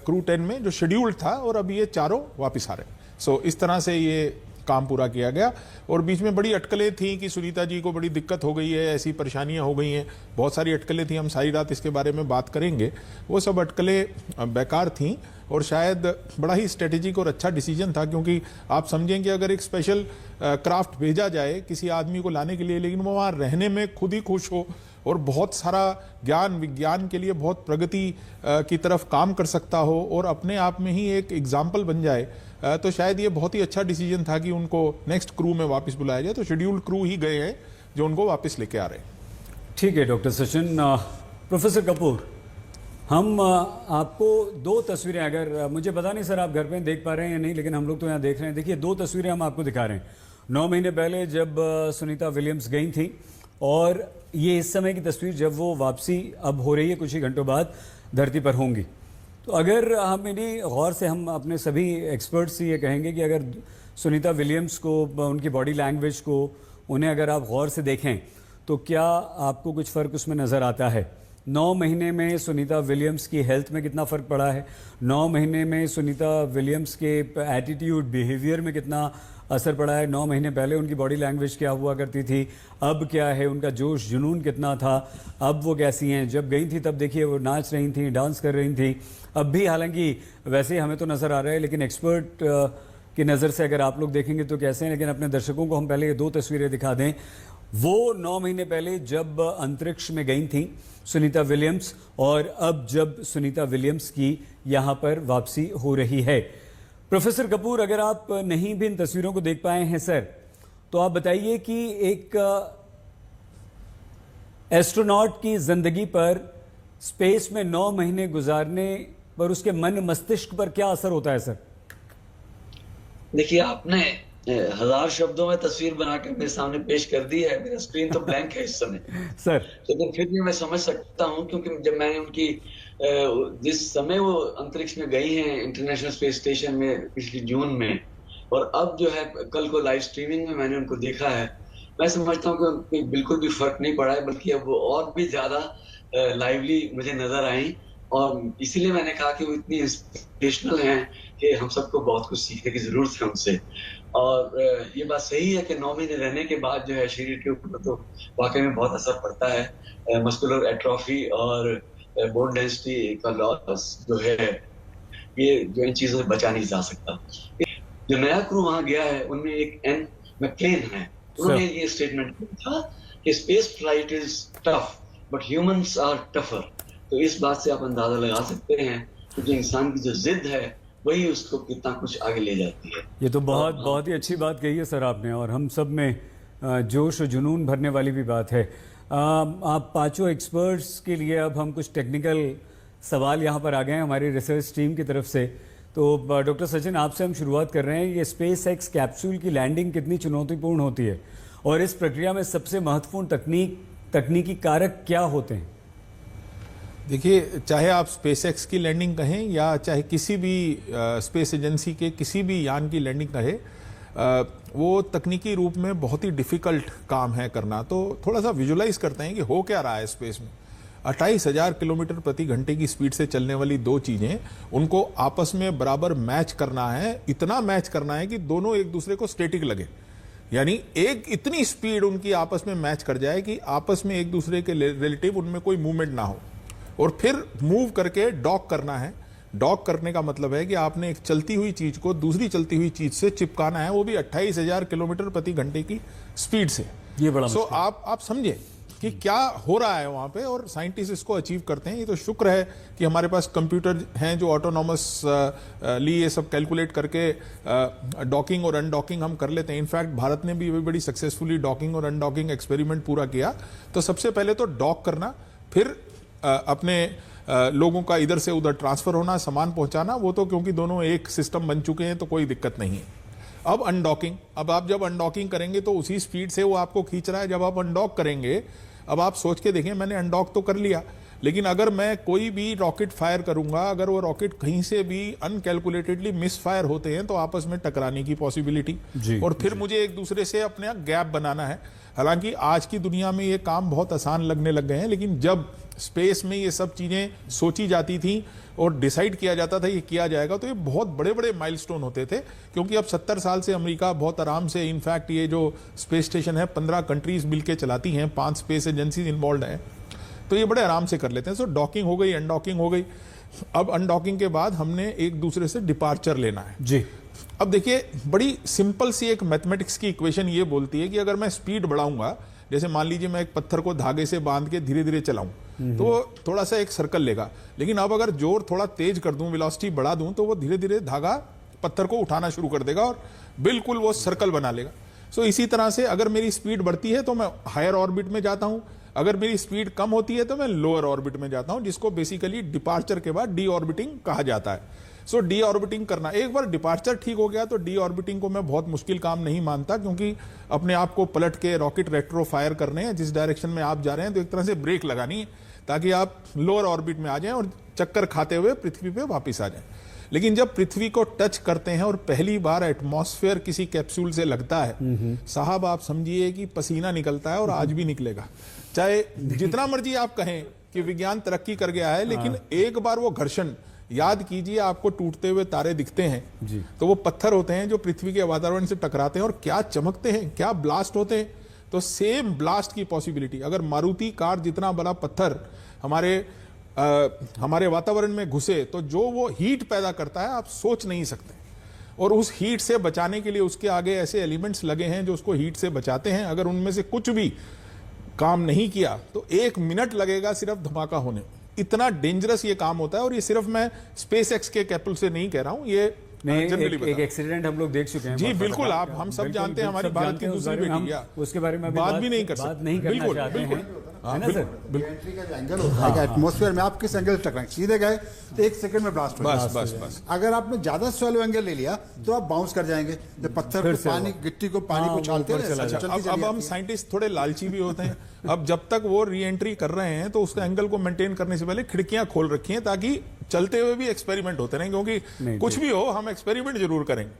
क्रू 10 में जो शेड्यूल्ड था, और अब ये 4 वापस आ रहे हैं। सो इस तरह से ये काम पूरा किया गया। और बीच में बड़ी अटकलें थी कि सुनीता जी को बड़ी दिक्कत हो गई है, ऐसी परेशानियां हो गई हैं, बहुत सारी अटकलें थी। हम सारी रात इसके बारे में बात करेंगे। वो सब अटकलें बेकार थीं और शायद बड़ा ही स्ट्रेटेजिक और अच्छा डिसीजन था, क्योंकि आप समझें कि अगर एक स्पेशल क्राफ्ट भेजा जाए किसी आदमी को लाने के लिए, लेकिन वो वहाँ रहने में खुद ही खुश हो और बहुत सारा ज्ञान विज्ञान के लिए बहुत प्रगति की तरफ काम कर सकता हो और अपने आप में ही एक एग्जाम्पल बन जाए, तो शायद ये बहुत ही अच्छा डिसीजन था कि उनको नेक्स्ट क्रू में वापस बुलाया जाए। तो शेड्यूल्ड क्रू ही गए हैं जो उनको वापस लेके आ रहे हैं। ठीक है डॉक्टर सचिन। प्रोफेसर कपूर, हम आपको 2 तस्वीरें, अगर मुझे पता नहीं सर आप घर पे देख पा रहे हैं या नहीं, लेकिन हम लोग तो यहाँ देख रहे हैं। देखिए 2 तस्वीरें हम आपको दिखा रहे हैं 9 महीने पहले जब सुनीता विलियम्स गई थी, और ये इस समय की तस्वीर जब वो वापसी अब हो रही है, कुछ ही घंटों बाद धरती पर होंगी। तो अगर हम इन्हीं गौर से, हम अपने सभी एक्सपर्ट्स से ये कहेंगे कि अगर सुनीता विलियम्स को, उनकी बॉडी लैंग्वेज को, उन्हें अगर आप गौर से देखें तो क्या आपको कुछ फ़र्क उसमें नज़र आता है? 9 महीने में सुनीता विलियम्स की हेल्थ में कितना फ़र्क पड़ा है? 9 महीने में सुनीता विलियम्स के एटीट्यूड, बिहेवियर में कितना असर पड़ा है? 9 महीने पहले उनकी बॉडी लैंग्वेज क्या हुआ करती थी, अब क्या है? उनका जोश जुनून कितना था, अब वो कैसी हैं? जब गई थी तब देखिए वो नाच रही थी, डांस कर रही थी। अब भी हालांकि वैसे ही हमें तो नज़र आ रहा है, लेकिन एक्सपर्ट की नज़र से अगर आप लोग देखेंगे तो कैसे हैं। लेकिन अपने दर्शकों को हम पहले ये 2 तस्वीरें दिखा दें। वो 9 महीने पहले जब अंतरिक्ष में गई थी सुनीता विलियम्स, और अब जब सुनीता विलियम्स की यहाँ पर वापसी हो रही है। प्रोफेसर कपूर, अगर आप नहीं भी इन तस्वीरों को देख पाए हैं सर, तो आप बताइए कि एक एस्ट्रोनॉट की जिंदगी पर, स्पेस में 9 महीने गुजारने पर उसके मन मस्तिष्क पर क्या असर होता है सर? देखिए, आपने 1000 शब्दों में तस्वीर बनाकर मेरे सामने पेश कर दी है। मेरा स्क्रीन तो ब्लैंक है इस समय सर, लेकिन फिर भी मैं समझ सकता हूं, क्योंकि जब मैंने उनकी जिस समय वो अंतरिक्ष में गई हैं इंटरनेशनल स्पेस स्टेशन में पिछली जून में, और अब जो है कल को लाइव स्ट्रीमिंग में मैंने उनको देखा है, मैं समझता हूँ कि बिल्कुल भी फर्क नहीं पड़ा है, बल्कि अब वो और भी ज्यादा लाइवली मुझे नजर आई। और इसीलिए मैंने कहा कि वो इतनी इंस्पिरेशनल हैं कि हम सबको बहुत कुछ सीखने की जरूरत है उनसे। और ये बात सही है कि 9 महीने रहने के बाद जो है शरीर के ऊपर तो वाकई में बहुत असर पड़ता है। मस्कुलर एट्रोफी और बोन डेंसिटी का लॉस जो है, ये जो इन चीजों से बचा नहीं जा सकता। जो नया क्रू वहां गया है उनमें एक एन मैक्लेन है, उन्होंने ये स्टेटमेंट किया था कि space flight is tough but humans are tougher. तो इस बात से आप अंदाजा लगा सकते हैं कि जो इंसान की जो जिद है वही उसको कितना कुछ आगे ले जाती है। ये तो बहुत ही अच्छी बात कही है सर आपने, और हम सब में जोश और जुनून भरने वाली भी बात है। आप पांचों एक्सपर्ट्स के लिए अब हम कुछ टेक्निकल सवाल यहाँ पर आ गए हैं हमारी रिसर्च टीम की तरफ से। तो डॉक्टर सचिन, आपसे हम शुरुआत कर रहे हैं। ये स्पेस एक्स कैप्सूल की लैंडिंग कितनी चुनौतीपूर्ण होती है और इस प्रक्रिया में सबसे महत्वपूर्ण तकनीकी कारक क्या होते हैं? देखिए, चाहे आप स्पेस एक्स की लैंडिंग कहें या चाहे किसी भी स्पेस एजेंसी के किसी भी यान की लैंडिंग कहे, वो तकनीकी रूप में बहुत ही डिफिकल्ट काम है करना। तो थोड़ा सा विजुलाइज करते हैं कि हो क्या रहा है स्पेस में। 28,000 किलोमीटर प्रति घंटे की स्पीड से चलने वाली दो चीजें, उनको आपस में बराबर मैच करना है। इतना मैच करना है कि दोनों एक दूसरे को स्टैटिक लगे, यानी एक इतनी स्पीड उनकी आपस में मैच कर जाए कि आपस में एक दूसरे के रिलेटिव उनमें कोई मूवमेंट ना हो, और फिर मूव करके डॉक करना है। डॉक करने का मतलब है कि आपने एक चलती हुई चीज को दूसरी चलती हुई चीज से चिपकाना है, वो भी 28,000 किलोमीटर प्रति घंटे की स्पीड से। ये बड़ा सो आप समझे कि क्या हो रहा है वहां पे, और साइंटिस्ट इसको अचीव करते हैं। ये तो शुक्र है कि हमारे पास कंप्यूटर हैं जो ऑटोनॉमस ये सब कैलकुलेट करके डॉकिंग और अनडॉकिंग हम कर लेते हैं। इनफैक्ट भारत ने भी बड़ी सक्सेसफुली डॉकिंग और अनडॉकिंग एक्सपेरिमेंट पूरा किया। तो सबसे पहले तो डॉक करना, फिर अपने लोगों का इधर से उधर ट्रांसफर होना, सामान पहुंचाना, वो तो क्योंकि दोनों एक सिस्टम बन चुके हैं तो कोई दिक्कत नहीं है। अब अनडॉकिंग, अब आप जब अनडॉकिंग करेंगे तो उसी स्पीड से वो आपको खींच रहा है। जब आप अनडॉक करेंगे, अब आप सोच के देखें, मैंने अनडॉक तो कर लिया, लेकिन अगर मैं कोई भी रॉकेट फायर करूंगा, अगर वो रॉकेट कहीं से भी अनकैलकुलेटेडली मिस फायर होते हैं तो आपस में टकराने की पॉसिबिलिटी, और फिर मुझे एक दूसरे से अपने गैप बनाना है। हालांकि आज की दुनिया में ये काम बहुत आसान लगने लग गए हैं, लेकिन जब स्पेस में ये सब चीजें सोची जाती थी और डिसाइड किया जाता था ये किया जाएगा, तो ये बहुत बड़े बड़े माइलस्टोन होते थे। क्योंकि अब 70 साल से अमेरिका बहुत आराम से, इनफैक्ट ये जो स्पेस स्टेशन है 15 कंट्रीज मिलके चलाती हैं, 5 स्पेस एजेंसीज इन्वॉल्व हैं, तो ये बड़े आराम से कर लेते हैं। सो डॉकिंग हो गई, अनडॉकिंग हो गई। अब अनडॉकिंग के बाद हमने एक दूसरे से डिपार्चर लेना है जी। अब देखिए, बड़ी सिंपल सी एक मैथमेटिक्स की इक्वेशन ये बोलती है कि अगर मैं स्पीड बढ़ाऊंगा, जैसे मान लीजिए मैं एक पत्थर को धागे से बांध के धीरे धीरे चलाऊं तो वो थोड़ा सा एक सर्कल लेगा, लेकिन अब अगर जोर थोड़ा तेज कर दूं, वेलोसिटी बढ़ा दूं, तो वो धीरे धीरे धागा पत्थर को उठाना शुरू कर देगा और बिल्कुल वो सर्कल बना लेगा। सो इसी तरह से अगर मेरी स्पीड बढ़ती है तो मैं हायर ऑर्बिट में जाता हूं, अगर मेरी स्पीड कम होती है तो मैं लोअर ऑर्बिट में जाता हूं, जिसको बेसिकली डिपार्चर के बाद डी ऑर्बिटिंग कहा जाता है। सो डी ऑर्बिटिंग करना, एक बार डिपार्चर ठीक हो गया तो डी ऑर्बिटिंग को मैं बहुत मुश्किल काम नहीं मानता, क्योंकि अपने आप को पलट के रॉकेट रेट्रो फायर करने हैं जिस डायरेक्शन में आप जा रहे हैं, तो एक तरह से ब्रेक लगानी है ताकि आप लोअर ऑर्बिट में आ जाएं और चक्कर खाते हुए पृथ्वी पे वापस आ जाएं। लेकिन जब पृथ्वी को टच करते हैं और पहली बार एटमॉस्फेयर किसी कैप्सूल से लगता है, साहब आप समझिए कि पसीना निकलता है, और आज भी निकलेगा। चाहे जितना मर्जी आप कहें कि विज्ञान तरक्की कर गया है, लेकिन एक बार वो घर्षण, याद कीजिए आपको टूटते हुए तारे दिखते हैं जी, तो वो पत्थर होते हैं जो पृथ्वी के वातावरण से टकराते हैं और क्या चमकते हैं, क्या ब्लास्ट होते हैं। तो सेम ब्लास्ट की पॉसिबिलिटी, अगर मारुति कार जितना बड़ा पत्थर हमारे वातावरण में घुसे तो जो वो हीट पैदा करता है आप सोच नहीं सकते। और उस हीट से बचाने के लिए उसके आगे ऐसे एलिमेंट्स लगे हैं जो उसको हीट से बचाते हैं। अगर उनमें से कुछ भी काम नहीं किया तो 1 मिनट लगेगा सिर्फ धमाका होने। इतना डेंजरस ये काम होता है, और ये सिर्फ मैं स्पेस एक्स के कैप्सूल से नहीं कह रहा हूं, ये एक एक्सीडेंट हम लोग देख चुके हैं जी। बिल्कुल, हम सब जानते हैं, हमारी भारत की दूसरी बेटी, उसके बारे में बात भी नहीं कर सकते, नहीं करना चाहते हैं, है ना सर। एंट्री का जो एंगल होता है एटमॉस्फेयर में, आप किस एंगल से टकराएंगे, सीधे गए तो 1 सेकंड में ब्लास्ट हो जाएगा। बस। अगर आपने ज्यादा स्लो एंगल ले लिया तो आप बाउंस कर जाएंगे, जब पत्थर को पानी, गिट्टी को पानी को उछालते हैं। अब हम साइंटिस्ट थोड़े लालची भी होते हैं। अब जब तक वो री एंट्री कर रहे हैं तो उसके एंगल को मेंटेन करने से पहले खिड़कियां खोल रखी हैं, ताकि चलते हुए भी एक्सपेरिमेंट होते रहें, क्योंकि कुछ भी हो हम एक्सपेरिमेंट जरूर करेंगे।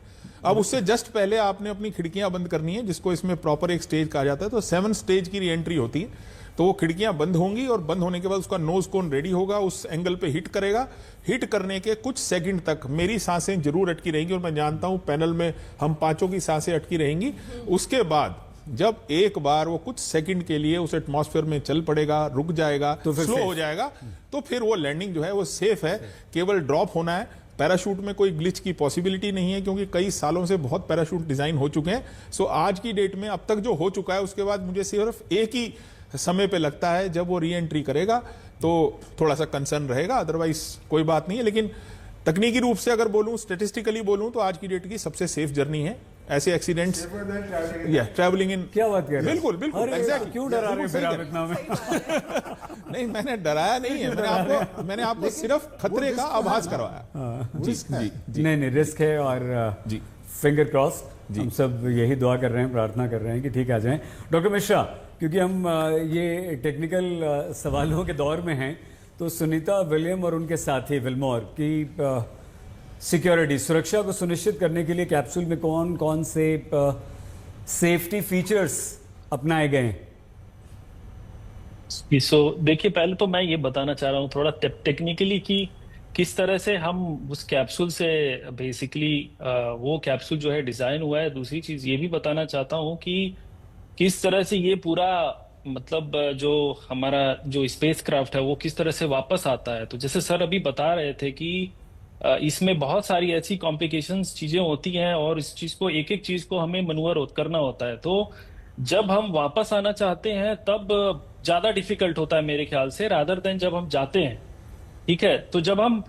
अब उससे जस्ट पहले आपने अपनी खिड़कियां बंद करनी है, जिसको इसमें प्रॉपर एक स्टेज कहा जाता है। तो 7 स्टेज की री एंट्री होती है, तो वो खिड़कियां बंद होंगी और बंद होने के बाद उसका नोज कोन रेडी होगा, उस एंगल पे हिट करेगा। हिट करने के कुछ सेकंड तक मेरी सांसें जरूर अटकी रहेंगी, और मैं जानता हूं पैनल में हम पांचों की सांसें अटकी रहेंगी। उसके बाद जब एक बार वो कुछ सेकंड के लिए उस एटमॉस्फेयर में चल पड़ेगा, रुक जाएगा, तो स्लो हो जाएगा, तो फिर वो लैंडिंग जो है वो सेफ है। केवल ड्रॉप होना है। पैराशूट में कोई ग्लिच की पॉसिबिलिटी नहीं है, क्योंकि कई सालों से बहुत पैराशूट डिजाइन हो चुके हैं। सो आज की डेट में अब तक जो हो चुका है, उसके बाद मुझे सिर्फ एक ही समय पे लगता है जब वो री एंट्री करेगा तो थोड़ा सा कंसर्न रहेगा, अदरवाइज कोई बात नहीं है। लेकिन तकनीकी रूप से अगर बोलूं, स्टेटिस्टिकली बोलूं, तो आज की डेट की सबसे सेफ जर्नी है ऐसे एक्सीडेंट्स या ट्रैवलिंग इन। क्या बात कर रहे हैं? बिल्कुल बिल्कुल अरे, एग्जैक्टली। क्यों डरा रहे हैं फिर आप इतना में? नहीं, मैंने डराया नहीं है, मैंने आपको सिर्फ खतरे का आभास करवाया। जी जी नहीं, रिस्क है और जी फिंगर क्रॉस, हम सब यही दुआ कर रहे हैं, प्रार्थना कर रहे हैं कि ठीक आ जाएं। डॉक्टर मिश्रा, क्योंकि हम ये टेक्निकल सवालों के दौर में हैं, तो सुनीता विलियम और उनके साथी विलमोर की सिक्योरिटी, सुरक्षा को सुनिश्चित करने के लिए कैप्सूल में कौन कौन से सेफ्टी फीचर्स अपनाए गए हैं? देखिए, पहले तो मैं ये बताना चाह रहा हूँ थोड़ा टेक्निकली कि किस तरह से हम उस कैप्सूल से बेसिकली वो कैप्सूल जो है डिजाइन हुआ है। दूसरी चीज ये भी बताना चाहता हूँ कि किस तरह से ये पूरा मतलब जो हमारा जो स्पेस क्राफ्ट है वो किस तरह से वापस आता है। तो जैसे सर अभी बता रहे थे कि इसमें बहुत सारी ऐसी कॉम्प्लिकेशंस चीजें होती हैं और इस चीज को एक एक चीज को हमें मनूवर करना होता है। तो जब हम वापस आना चाहते हैं तब ज्यादा डिफिकल्ट होता है मेरे ख्याल से, रादर देन जब हम जाते हैं। ठीक है, तो जब हम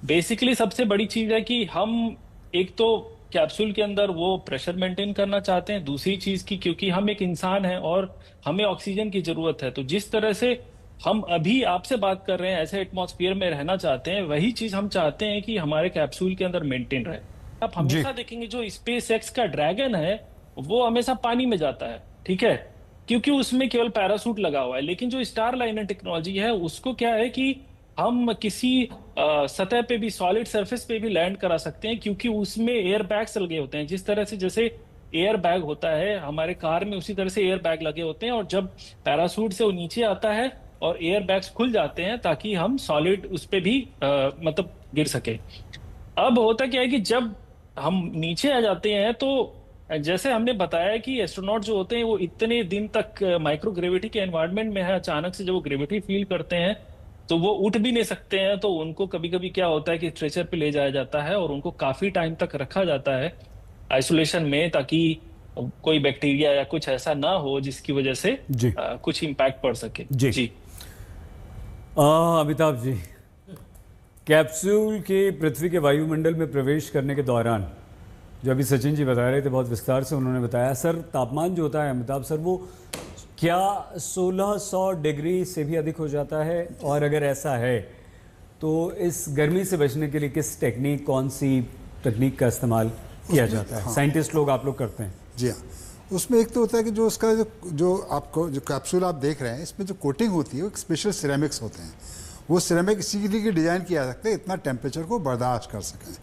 बेसिकली सबसे बड़ी चीज है कि हम एक तो कैप्सूल के अंदर वो प्रेशर मेंटेन करना चाहते हैं। दूसरी चीज की क्योंकि हम एक इंसान हैं और हमें ऑक्सीजन की जरूरत है, तो जिस तरह से हम अभी आपसे बात कर रहे हैं ऐसे एटमॉस्फेयर में रहना चाहते हैं, वही चीज हम चाहते हैं कि हमारे कैप्सूल के अंदर मेंटेन रहे। आप हमेशा देखेंगे जो स्पेस एक्स का ड्रैगन है वो हमेशा पानी में जाता है, ठीक है, क्योंकि उसमें केवल पैरासूट लगा हुआ है। लेकिन जो स्टार लाइनर टेक्नोलॉजी है उसको क्या है कि हम किसी सतह पे भी, सॉलिड सरफेस पे भी लैंड करा सकते हैं, क्योंकि उसमें एयर बैग्स लगे होते हैं। जिस तरह से जैसे एयर बैग होता है हमारे कार में, उसी तरह से एयर बैग लगे होते हैं, और जब पैरासूट से वो नीचे आता है और एयर बैग्स खुल जाते हैं ताकि हम सॉलिड उस पे भी मतलब गिर सके। अब होता क्या है कि जब हम नीचे आ जाते हैं तो जैसे हमने बताया कि एस्ट्रोनॉट जो होते हैं वो इतने दिन तक माइक्रोग्रेविटी के एनवायरनमेंट में है, अचानक से जब वो ग्रेविटी फील करते हैं तो वो उठ भी नहीं सकते हैं। तो उनको कभी कभी क्या होता है कि स्ट्रेचर पे ले जाया जाता है और उनको काफी टाइम तक रखा जाता है आइसोलेशन में, ताकि कोई बैक्टीरिया या कुछ ऐसा ना हो जिसकी वजह से कुछ इम्पैक्ट पड़ सके। जी अमिताभ जी, कैप्सूल के पृथ्वी के वायुमंडल में प्रवेश करने के दौरान, जो अभी सचिन जी बता रहे थे, बहुत विस्तार से उन्होंने बताया, सर तापमान जो होता है अमिताभ सर, वो क्या 1600 डिग्री से भी अधिक हो जाता है? और अगर ऐसा है तो इस गर्मी से बचने के लिए किस टेक्निक, कौन सी तकनीक का इस्तेमाल किया जाता है? साइंटिस्ट लोग, आप लोग करते हैं? जी हाँ, उसमें एक तो होता है कि जो उसका जो आपको जो कैप्सूल आप देख रहे हैं, इसमें जो कोटिंग होती है वो स्पेशल सिरेमिक्स होते हैं। वो सिरेमिक इसीलिए डिज़ाइन किया जा सकता है इतना टेम्परेचर को बर्दाश्त कर सकें।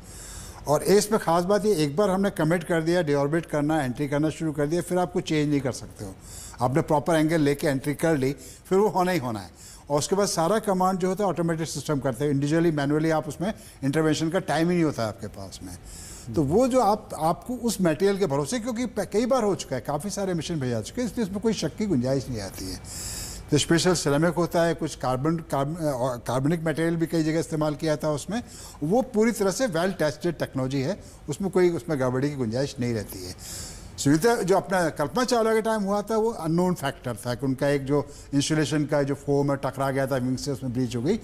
और इसमें ख़ास बात ये, एक बार हमने कमिट कर दिया, डिऑर्बिट करना, एंट्री करना शुरू कर दिया, फिर आपको चेंज नहीं कर सकते हो। आपने प्रॉपर एंगल लेके एंट्री कर ली, फिर वो होना ही होना है। और उसके बाद सारा कमांड जो होता है ऑटोमेटिक सिस्टम करते हैं, इंडिविजुअली मैनुअली आप उसमें इंटरवेंशन का टाइम ही नहीं होता है आपके पास में। तो वो जो आपको उस मटेरियल के भरोसे, क्योंकि कई बार हो चुका है, काफ़ी सारे मिशन भेजा चुके हैं, इसलिए इसमें कोई शक की गुंजाइश नहीं आती है। तो स्पेशल सिरेमिक होता है, कुछ कार्बनिक मटेरियल भी कई जगह इस्तेमाल किया था उसमें। वो पूरी तरह से वेल टेस्टेड टेक्नोलॉजी है, उसमें गड़बड़ी की गुंजाइश नहीं रहती है। सुनीता जो अपना कल्पना चावला के टाइम हुआ था वो अननोन फैक्टर था कि उनका एक जो इंसुलेशन का जो फोम है टकरा गया था विंग से, उसमें ब्लीच हो गई।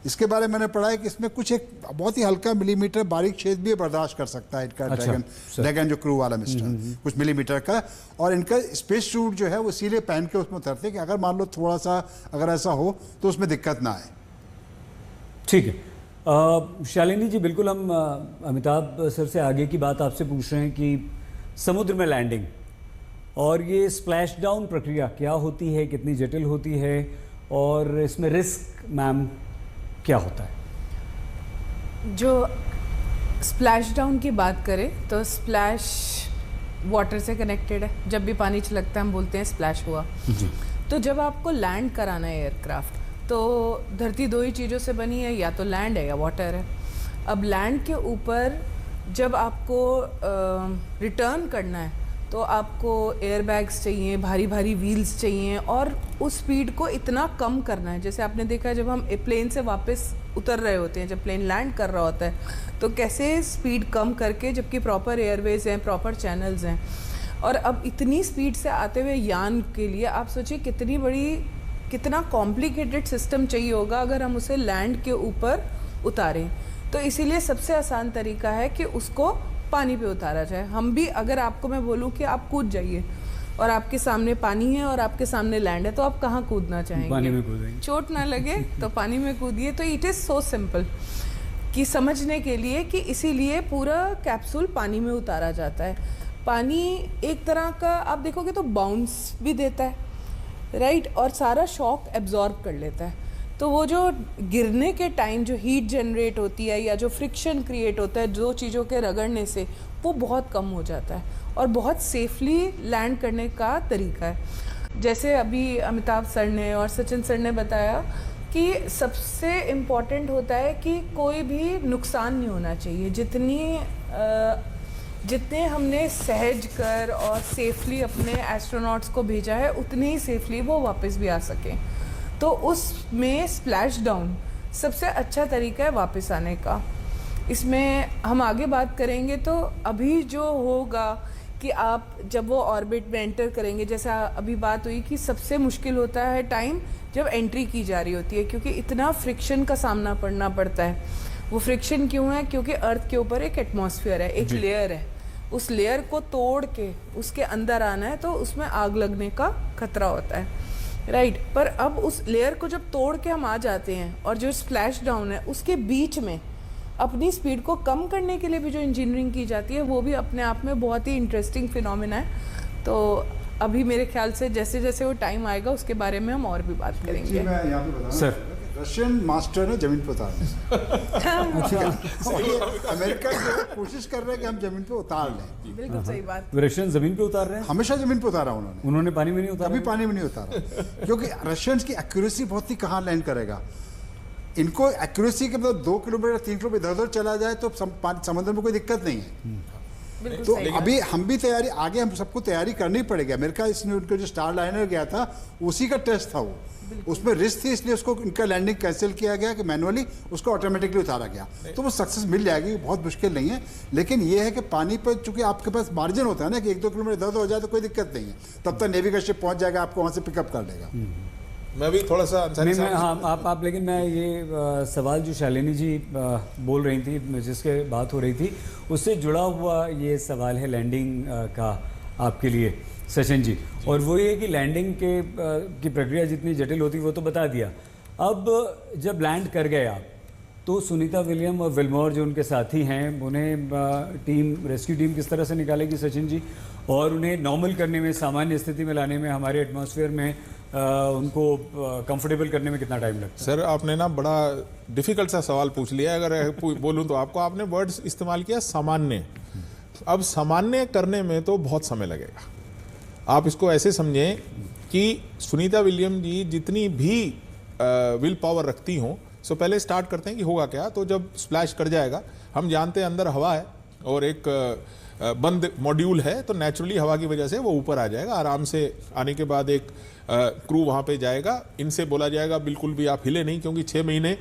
इसके बारे में मैंने पढ़ा है कि इसमें कुछ एक बहुत ही हल्का मिलीमीटर बारीक छेद भी बर्दाश्त कर सकता है इनका। ड्रैगन जो क्रू वाला मिस्टर, कुछ मिलीमीटर का। और इनका स्पेस सूट जो है वो इसीलिए पहन के उसमें उतरते हैं कि अगर मान लो थोड़ा सा अगर ऐसा हो तो उसमें दिक्कत ना आए। ठीक है शालिनी जी, बिल्कुल हम अमिताभ सर से आगे की बात आपसे पूछ रहे हैं कि समुद्र में लैंडिंग और ये स्प्लैश डाउन प्रक्रिया क्या होती है, कितनी जटिल होती है, और इसमें रिस्क मैम क्या होता है? जो स्प्लैश डाउन की बात करें तो स्प्लैश वाटर से कनेक्टेड है। जब भी पानी छलकता है हम बोलते हैं स्प्लैश हुआ। तो जब आपको लैंड कराना है एयरक्राफ्ट, तो धरती दो ही चीज़ों से बनी है, या तो लैंड है या वाटर है। अब लैंड के ऊपर जब आपको रिटर्न करना है तो आपको एयर बैग्स चाहिए, भारी भारी व्हील्स चाहिए, और उस स्पीड को इतना कम करना है। जैसे आपने देखा जब हम प्लेन से वापस उतर रहे होते हैं, जब प्लेन लैंड कर रहा होता है, तो कैसे स्पीड कम करके, जबकि प्रॉपर एयरवेज हैं, प्रॉपर चैनल्स हैं, और अब इतनी स्पीड से आते हुए यान के लिए आप सोचिए कितना कॉम्प्लिकेटेड सिस्टम चाहिए होगा अगर हम उसे लैंड के ऊपर उतारें। तो इसीलिए सबसे आसान तरीका है कि उसको पानी पे उतारा जाए। हम भी, अगर आपको मैं बोलूँ कि आप कूद जाइए और आपके सामने पानी है और आपके सामने लैंड है, तो आप कहाँ कूदना चाहेंगे? पानी में कूदेंगे। चोट ना लगे तो पानी में कूदिए। तो इट इज़ सो सिंपल कि समझने के लिए कि इसीलिए पूरा कैप्सूल पानी में उतारा जाता है। पानी एक तरह का आप देखोगे तो बाउंस भी देता है, राइट, और सारा शॉक एब्जॉर्ब कर लेता है। तो वो जो गिरने के टाइम जो हीट जनरेट होती है या जो फ्रिक्शन क्रिएट होता है दो चीज़ों के रगड़ने से, वो बहुत कम हो जाता है और बहुत सेफली लैंड करने का तरीका है। जैसे अभी अमिताभ सर ने और सचिन सर ने बताया कि सबसे इम्पॉर्टेंट होता है कि कोई भी नुकसान नहीं होना चाहिए। जितने हमने सहज कर और सेफली अपने एस्ट्रोनॉट्स को भेजा है, उतने ही सेफली वो वापस भी आ सकें। तो उसमें स्प्लैश डाउन सबसे अच्छा तरीका है वापस आने का। इसमें हम आगे बात करेंगे। तो अभी जो होगा कि आप जब वो ऑर्बिट में एंटर करेंगे, जैसा अभी बात हुई कि सबसे मुश्किल होता है टाइम जब एंट्री की जा रही होती है, क्योंकि इतना फ्रिक्शन का सामना करना पड़ता है। वो फ्रिक्शन क्यों है? क्योंकि अर्थ के ऊपर एक एटमॉस्फेयर है, एक लेयर है। उस लेयर को तोड़ के उसके अंदर आना है तो उसमें आग लगने का खतरा होता है, राइट। पर अब उस लेयर को जब तोड़ के हम आ जाते हैं और जो स्प्लैश डाउन है उसके बीच में अपनी स्पीड को कम करने के लिए भी जो इंजीनियरिंग की जाती है, वो भी अपने आप में बहुत ही इंटरेस्टिंग फिनोमेना है। तो अभी मेरे ख्याल से जैसे जैसे वो टाइम आएगा उसके बारे में हम और भी बात करेंगे। मैं यहाँ पे बताना सर, रशियन मास्टर है जमीन पे उतारने से। अमेरिका जो कोशिश कर रहे हैं कि हम जमीन पे उतार लें। बिल्कुल सही बात। रशियन जमीन पे उतार रहे हैं, हमेशा जमीन पे उतारा उन्होंने पानी में नहीं उतारा, कभी पानी में नहीं उतारा। क्योंकि रशियंस की एक्यूरेसी बहुत ही कहाँ लैंड करेगा। इनको एक्यूरेसी के मतलब 2 किलोमीटर 3 किलोमीटर इधर उधर चला जाए तो समुद्र में कोई दिक्कत नहीं है। तो अभी हम भी तैयारी, आगे हम सबको तैयारी करनी पड़ेगी। अमेरिका इसने उनका जो स्टार लाइनर गया था उसी का टेस्ट था वो, उसमें रिस्क थी, इसलिए उसको इनका लैंडिंग कैंसिल किया गया कि मैनुअली उसको ऑटोमेटिकली उतारा गया। तो वो सक्सेस मिल जाएगी, बहुत मुश्किल नहीं है। लेकिन ये है कि पानी पर चूंकि आपके पास मार्जिन होता है ना कि 1-2 किलोमीटर इधर उधर हो जाए तो कोई दिक्कत नहीं है, तब तक नेवी का शिप पहुंच जाएगा, आपको वहां से पिकअप कर लेगा। मैं भी थोड़ा सा हाँ, आप लेकिन मैं ये सवाल जो शालिनी जी बोल रही थी, जिसके बात हो रही थी, उससे जुड़ा हुआ ये सवाल है लैंडिंग का आपके लिए सचिन जी। और वो ये कि लैंडिंग की प्रक्रिया जितनी जटिल होती वो तो बता दिया। अब जब लैंड कर गए आप, तो सुनीता विलियम और विल्मोर जो उनके साथी हैं, उन्हें रेस्क्यू टीम किस तरह से निकालेगी सचिन जी? और उन्हें नॉर्मल करने में, सामान्य स्थिति में लाने में, हमारे एटमॉस्फेयर में उनको कंफर्टेबल करने में कितना टाइम लगता है? सर, आपने ना बड़ा डिफिकल्ट सा सवाल पूछ लिया। अगर बोलूं तो आपको, आपने वर्ड्स इस्तेमाल किया सामान्य। अब सामान्य करने में तो बहुत समय लगेगा। आप इसको ऐसे समझें कि सुनीता विलियम जी जितनी भी विल पावर रखती हों, सो पहले स्टार्ट करते हैं कि होगा क्या। तो जब स्प्लैश कर जाएगा, हम जानते हैं अंदर हवा है और एक बंद मॉड्यूल है, तो नेचुरली हवा की वजह से वो ऊपर आ जाएगा। आराम से आने के बाद एक क्रू वहाँ पे जाएगा, इनसे बोला जाएगा बिल्कुल भी आप हिले नहीं, क्योंकि 6 महीने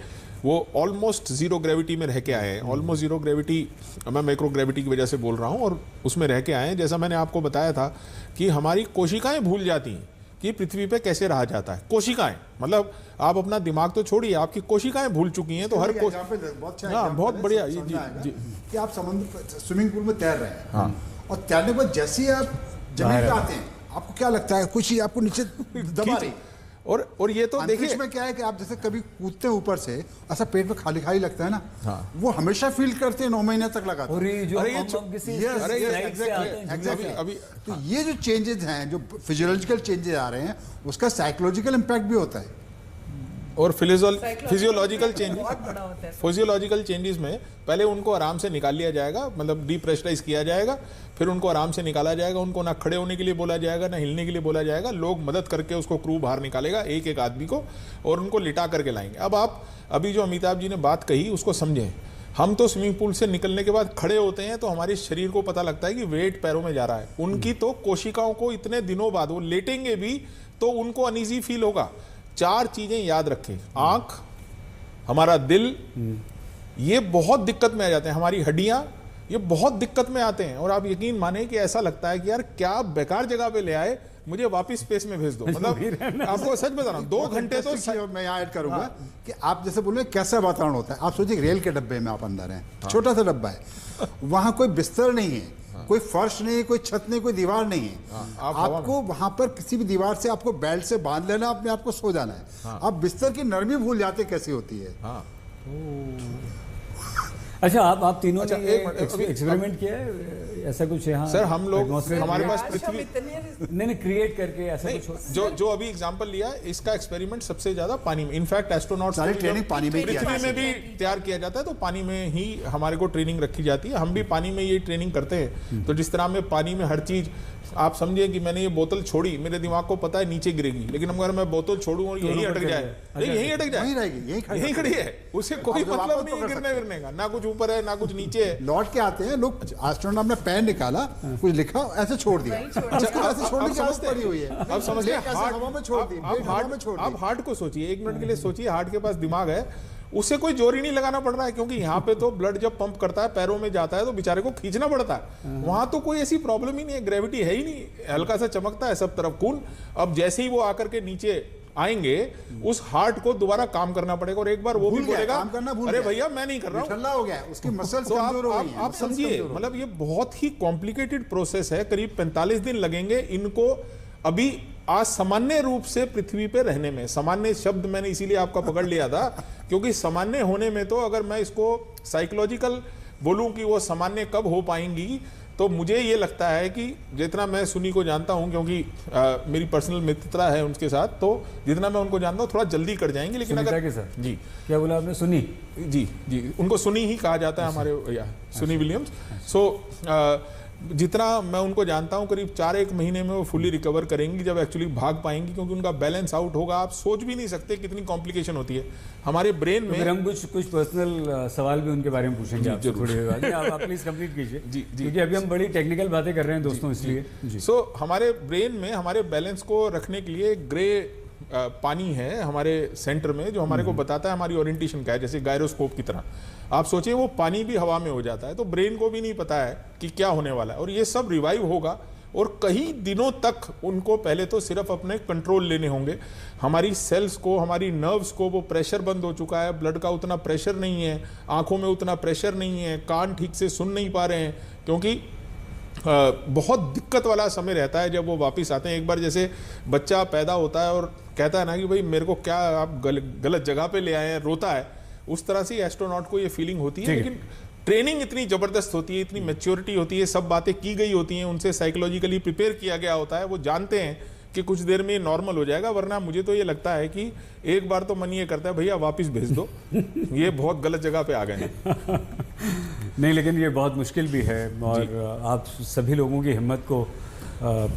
वो ऑलमोस्ट जीरो ग्रेविटी में रह के आए हैं। ऑलमोस्ट जीरो ग्रेविटी, मैं माइक्रो ग्रेविटी की वजह से बोल रहा हूँ, और उसमें रह के आए हैं। जैसा मैंने आपको बताया था कि हमारी कोशिकाएं भूल जाती हैं कि पृथ्वी पे कैसे रहा जाता है। कोशिकाएं मतलब आप अपना दिमाग तो छोड़िए, आपकी कोशिकाएं भूल चुकी हैं। तो हर बहुत बढ़िया जी कि आप समुद्र स्विमिंग पूल में तैर रहे हैं, हाँ, और तैरने के बाद जैसे ही आप जमीन पे आते हैं, आपको क्या लगता है? कुछ ही आपको नीचे दबा रही। और ये तो देखिए में क्या है कि आप जैसे कभी कूदते हैं ऊपर से, ऐसा पेट में खाली खाली लगता है ना, हाँ, वो हमेशा फील करते हैं 9 महीने तक लगातार। अभी तो ये जो चेंजेस हैं, जो फिजियोलॉजिकल चेंजेस आ रहे हैं, उसका साइकोलॉजिकल इम्पैक्ट भी होता है। और फिजियोलॉजिकल चेंजेस में पहले उनको आराम से निकाल लिया जाएगा, मतलब डीप्रेशराइज किया जाएगा, फिर उनको आराम से निकाला जाएगा। उनको ना खड़े होने के लिए बोला जाएगा, ना हिलने के लिए बोला जाएगा। लोग मदद करके उसको क्रू बाहर निकालेगा, एक एक आदमी को, और उनको लिटा करके लाएंगे। अब आप अभी जो अमिताभ जी ने बात कही उसको समझें। हम तो स्विमिंग पूल से निकलने के बाद खड़े होते हैं तो हमारे शरीर को पता लगता है कि वेट पैरों में जा रहा है। उनकी तो कोशिकाओं को इतने दिनों बाद, वो लेटेंगे भी तो उनको अनईजी फील होगा। 4 चीजें याद रखें, आंख, हमारा दिल, ये बहुत दिक्कत में आ जाते हैं। हमारी हड्डियां, ये बहुत दिक्कत में आते हैं। और आप यकीन माने कि ऐसा लगता है कि यार क्या बेकार जगह पे ले आए, मुझे वापस स्पेस में भेज दो। मतलब आपको सच बता रहा हूँ, 2 घंटे तो मैं यहाँ ऐड करूंगा कि आप जैसे बोल रहे हैं कैसा वातावरण होता है। आप सोचिए रेल के डब्बे में आप अंदर हैं, छोटा सा डब्बा है, वहां कोई बिस्तर नहीं है, कोई फर्श नहीं है, कोई छत नहीं, कोई दीवार नहीं है। आपको वहां पर किसी भी दीवार से आपको बेल्ट से बांध लेना, अपने आप को सो जाना है। आप बिस्तर की नरमी भूल जाते कैसी होती है। अच्छा, आप तीनों ने एक्सपेरिमेंट किया है ऐसा कुछ यहाँ? सर हम लोग, हमारे पास पृथ्वी नहीं क्रिएट करके ऐसा कुछ जो अभी एग्जांपल लिया, इसका एक्सपेरिमेंट सबसे ज्यादा पानी में, इनफैक्ट एस्ट्रोनॉट्स सारी ट्रेनिंग पानी में पृथ्वी में भी तैयार किया जाता है, तो पानी में ही हमारे को ट्रेनिंग रखी जाती है। हम भी पानी में ये ट्रेनिंग करते हैं। तो जिस तरह में पानी में हर चीज, आप समझिए कि मैंने ये बोतल छोड़ी, मेरे दिमाग को पता है नीचे गिरेगी, लेकिन अगर मैं बोतल छोड़ूं और यहीं अटक जाए, यहीं अटक जाए, यहीं खड़ी है, उसे कोई मतलब नहीं गिरने गिरने का, ना कुछ ऊपर है ना कुछ नीचे है। लौट के आते हैं लोग, एस्ट्रोनॉट ने पेन निकाला, कुछ लिखा, ऐसे छोड़ दिया। ऐसे छोड़ने की आदत पड़ी हुई है। अब समझिए, हवा में छोड़ दी, आप हार्ट को सोचिए, 1 मिनट के लिए सोचिए, हार्ट के पास दिमाग है, उसे कोई जोर ही नहीं लगाना पड़ रहा है, क्योंकि यहाँ पे तो ब्लड जब पंप करता है पैरों में जाता है तो बेचारे को खींचना पड़ता है। वहां तो कोई ऐसी प्रॉब्लम ही नहीं है, ग्रेविटी है ही नहीं, हल्का सा चमकता है सब तरफ खून। अब जैसे ही वो आकर के नीचे आएंगे, उस हार्ट को दोबारा काम करना पड़ेगा, और एक बार वो भी बोलेगा अरे भैया मैं नहीं कर रहा हूँ, ठंडा हो गया, उसकी मसल्स तो कमजोर हो गई हैं। आप समझिए, मतलब ये बहुत ही कॉम्प्लिकेटेड प्रोसेस है। करीब 45 दिन लगेंगे इनको अभी आज सामान्य रूप से पृथ्वी पे रहने में। सामान्य शब्द मैंने इसीलिए आपका पकड़ लिया था, क्योंकि सामान्य होने में तो अगर मैं इसको साइकोलॉजिकल बोलूं कि वो सामान्य कब हो पाएंगी, तो मुझे ये लगता है कि जितना मैं सुनी को जानता हूं, क्योंकि मेरी पर्सनल मित्रता है उनके साथ, तो जितना मैं उनको जानता हूं थोड़ा जल्दी कर जाएंगे। लेकिन अगर के साथ जी, क्या बोला आपने? सुनी? जी, उनको सुनी ही कहा जाता है हमारे सुनी विलियम्स। सो जितना मैं उनको जानता हूं, करीब 4-1 महीने में वो फुली रिकवर करेंगी, जब एक्चुअली भाग पाएंगी, क्योंकि उनका बैलेंस आउट होगा। आप सोच भी नहीं सकते कितनी कॉम्प्लिकेशन होती है हमारे ब्रेन में। हम कुछ पर्सनल सवाल भी उनके बारे में पूछेंगे आपसे थोड़ी देर बाद। आप प्लीज कंप्लीट कीजिए जी, क्योंकि अभी हम बड़ी टेक्निकल बातें कर रहे हैं दोस्तों, इसलिए। सो हमारे ब्रेन में हमारे बैलेंस को रखने के लिए ग्रे पानी है हमारे सेंटर में, जो हमारे को बताता है हमारी ओरिएंटेशन क्या है, जैसे गायरोस्कोप की तरह। आप सोचिए वो पानी भी हवा में हो जाता है, तो ब्रेन को भी नहीं पता है कि क्या होने वाला है, और ये सब रिवाइव होगा। और कई दिनों तक उनको पहले तो सिर्फ अपने कंट्रोल लेने होंगे। हमारी सेल्स को, हमारी नर्व्स को, वो प्रेशर बंद हो चुका है, ब्लड का उतना प्रेशर नहीं है, आंखों में उतना प्रेशर नहीं है, कान ठीक से सुन नहीं पा रहे हैं, क्योंकि बहुत दिक्कत वाला समय रहता है जब वो वापस आते हैं। एक बार जैसे बच्चा पैदा होता है और कहता है ना कि भाई मेरे को क्या आप गलत जगह पे ले आए हैं, रोता है, उस तरह से एस्ट्रोनॉट को ये फीलिंग होती है। लेकिन ट्रेनिंग इतनी जबरदस्त होती है, इतनी मैच्योरिटी होती है, सब बातें की गई होती हैं, उनसे साइकोलॉजिकली प्रिपेयर किया गया होता है। वो जानते हैं कि कुछ देर में नॉर्मल हो जाएगा, वरना मुझे तो ये लगता है कि एक बार तो मन ये करता है भैया वापस भेज दो, ये बहुत गलत जगह पे आ गए हैं। नहीं, लेकिन ये बहुत मुश्किल भी है, और आप सभी लोगों की हिम्मत को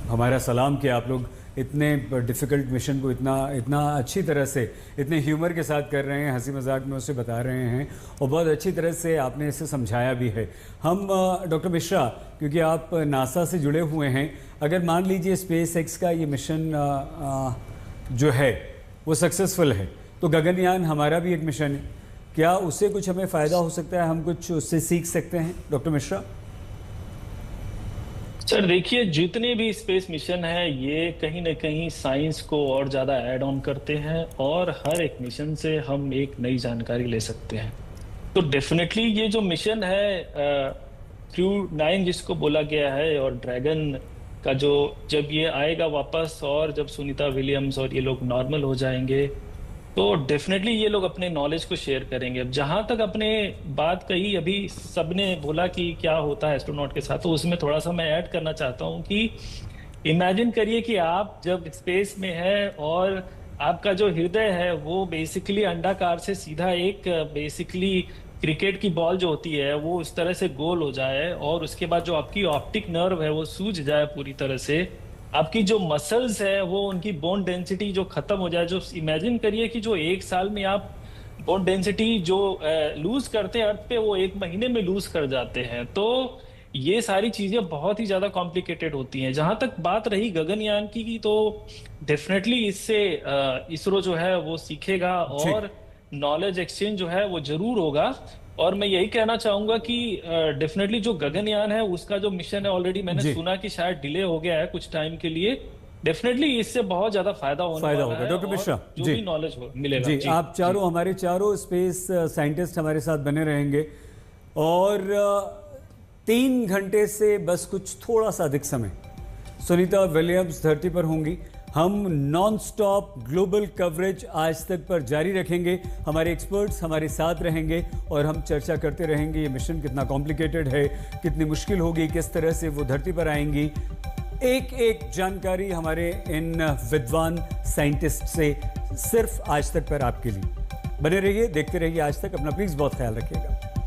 हमारा सलाम कि आप लोग इतने डिफ़िकल्ट मिशन को इतना अच्छी तरह से, इतने ह्यूमर के साथ कर रहे हैं, हंसी मजाक में उसे बता रहे हैं, और बहुत अच्छी तरह से आपने इसे समझाया भी है। हम डॉक्टर मिश्रा, क्योंकि आप नासा से जुड़े हुए हैं, अगर मान लीजिए स्पेस एक्स का ये मिशन जो है वो सक्सेसफुल है, तो गगनयान हमारा भी एक मिशन है, क्या उससे कुछ हमें फ़ायदा हो सकता है, हम कुछ उससे सीख सकते हैं डॉक्टर मिश्रा? सर देखिए, जितने भी स्पेस मिशन है ये कहीं ना कहीं साइंस को और ज़्यादा ऐड ऑन करते हैं, और हर एक मिशन से हम एक नई जानकारी ले सकते हैं। तो डेफिनेटली ये जो मिशन है क्रू 9 जिसको बोला गया है, और ड्रैगन का जो जब ये आएगा वापस, और जब सुनीता विलियम्स और ये लोग नॉर्मल हो जाएंगे, तो डेफिनेटली ये लोग अपने नॉलेज को शेयर करेंगे। अब जहाँ तक अपने बात कही, अभी सबने बोला कि क्या होता है एस्ट्रोनॉट के साथ, तो उसमें थोड़ा सा मैं ऐड करना चाहता हूँ कि इमेजिन करिए कि आप जब स्पेस में है और आपका जो हृदय है वो बेसिकली अंडाकार से सीधा एक बेसिकली क्रिकेट की बॉल जो होती है वो उस तरह से गोल हो जाए, और उसके बाद जो आपकी ऑप्टिक नर्व है वो सूज जाए पूरी तरह से, आपकी जो मसल्स है वो उनकी बोन डेंसिटी जो खत्म हो जाए। जो इमेजिन करिए कि जो 1 साल में आप बोन डेंसिटी जो लूज करते हैं अर्थ पे, वो 1 महीने में लूज कर जाते हैं। तो ये सारी चीजें बहुत ही ज्यादा कॉम्प्लिकेटेड होती हैं। जहां तक बात रही गगनयान की, तो डेफिनेटली इससे इसरो जो है वो सीखेगा, और नॉलेज एक्सचेंज जो है वो जरूर होगा। और मैं यही कहना चाहूंगा कि डेफिनेटली जो गगनयान है उसका जो मिशन है, ऑलरेडी मैंने सुना कि शायद डिले हो गया है कुछ टाइम के लिए, डेफिनेटली इससे बहुत ज्यादा फायदा फायदा वाला होगा। है डॉक्टर और मिश्रा, जो जी। भी नॉलेज मिलेगा जी, आप चारों हमारे चारों स्पेस साइंटिस्ट हमारे साथ बने रहेंगे और 3 घंटे से बस कुछ थोड़ा सा अधिक समय सुनीता विलियम्स धरती पर होंगी। हम नॉन स्टॉप ग्लोबल कवरेज आज तक पर जारी रखेंगे। हमारे एक्सपर्ट्स हमारे साथ रहेंगे और हम चर्चा करते रहेंगे ये मिशन कितना कॉम्प्लिकेटेड है, कितनी मुश्किल होगी, किस तरह से वो धरती पर आएंगी। एक एक जानकारी हमारे इन विद्वान साइंटिस्ट से सिर्फ आज तक पर आपके लिए। बने रहिए, देखते रहिए आज तक। अपना प्लीज बहुत ख्याल रखिएगा।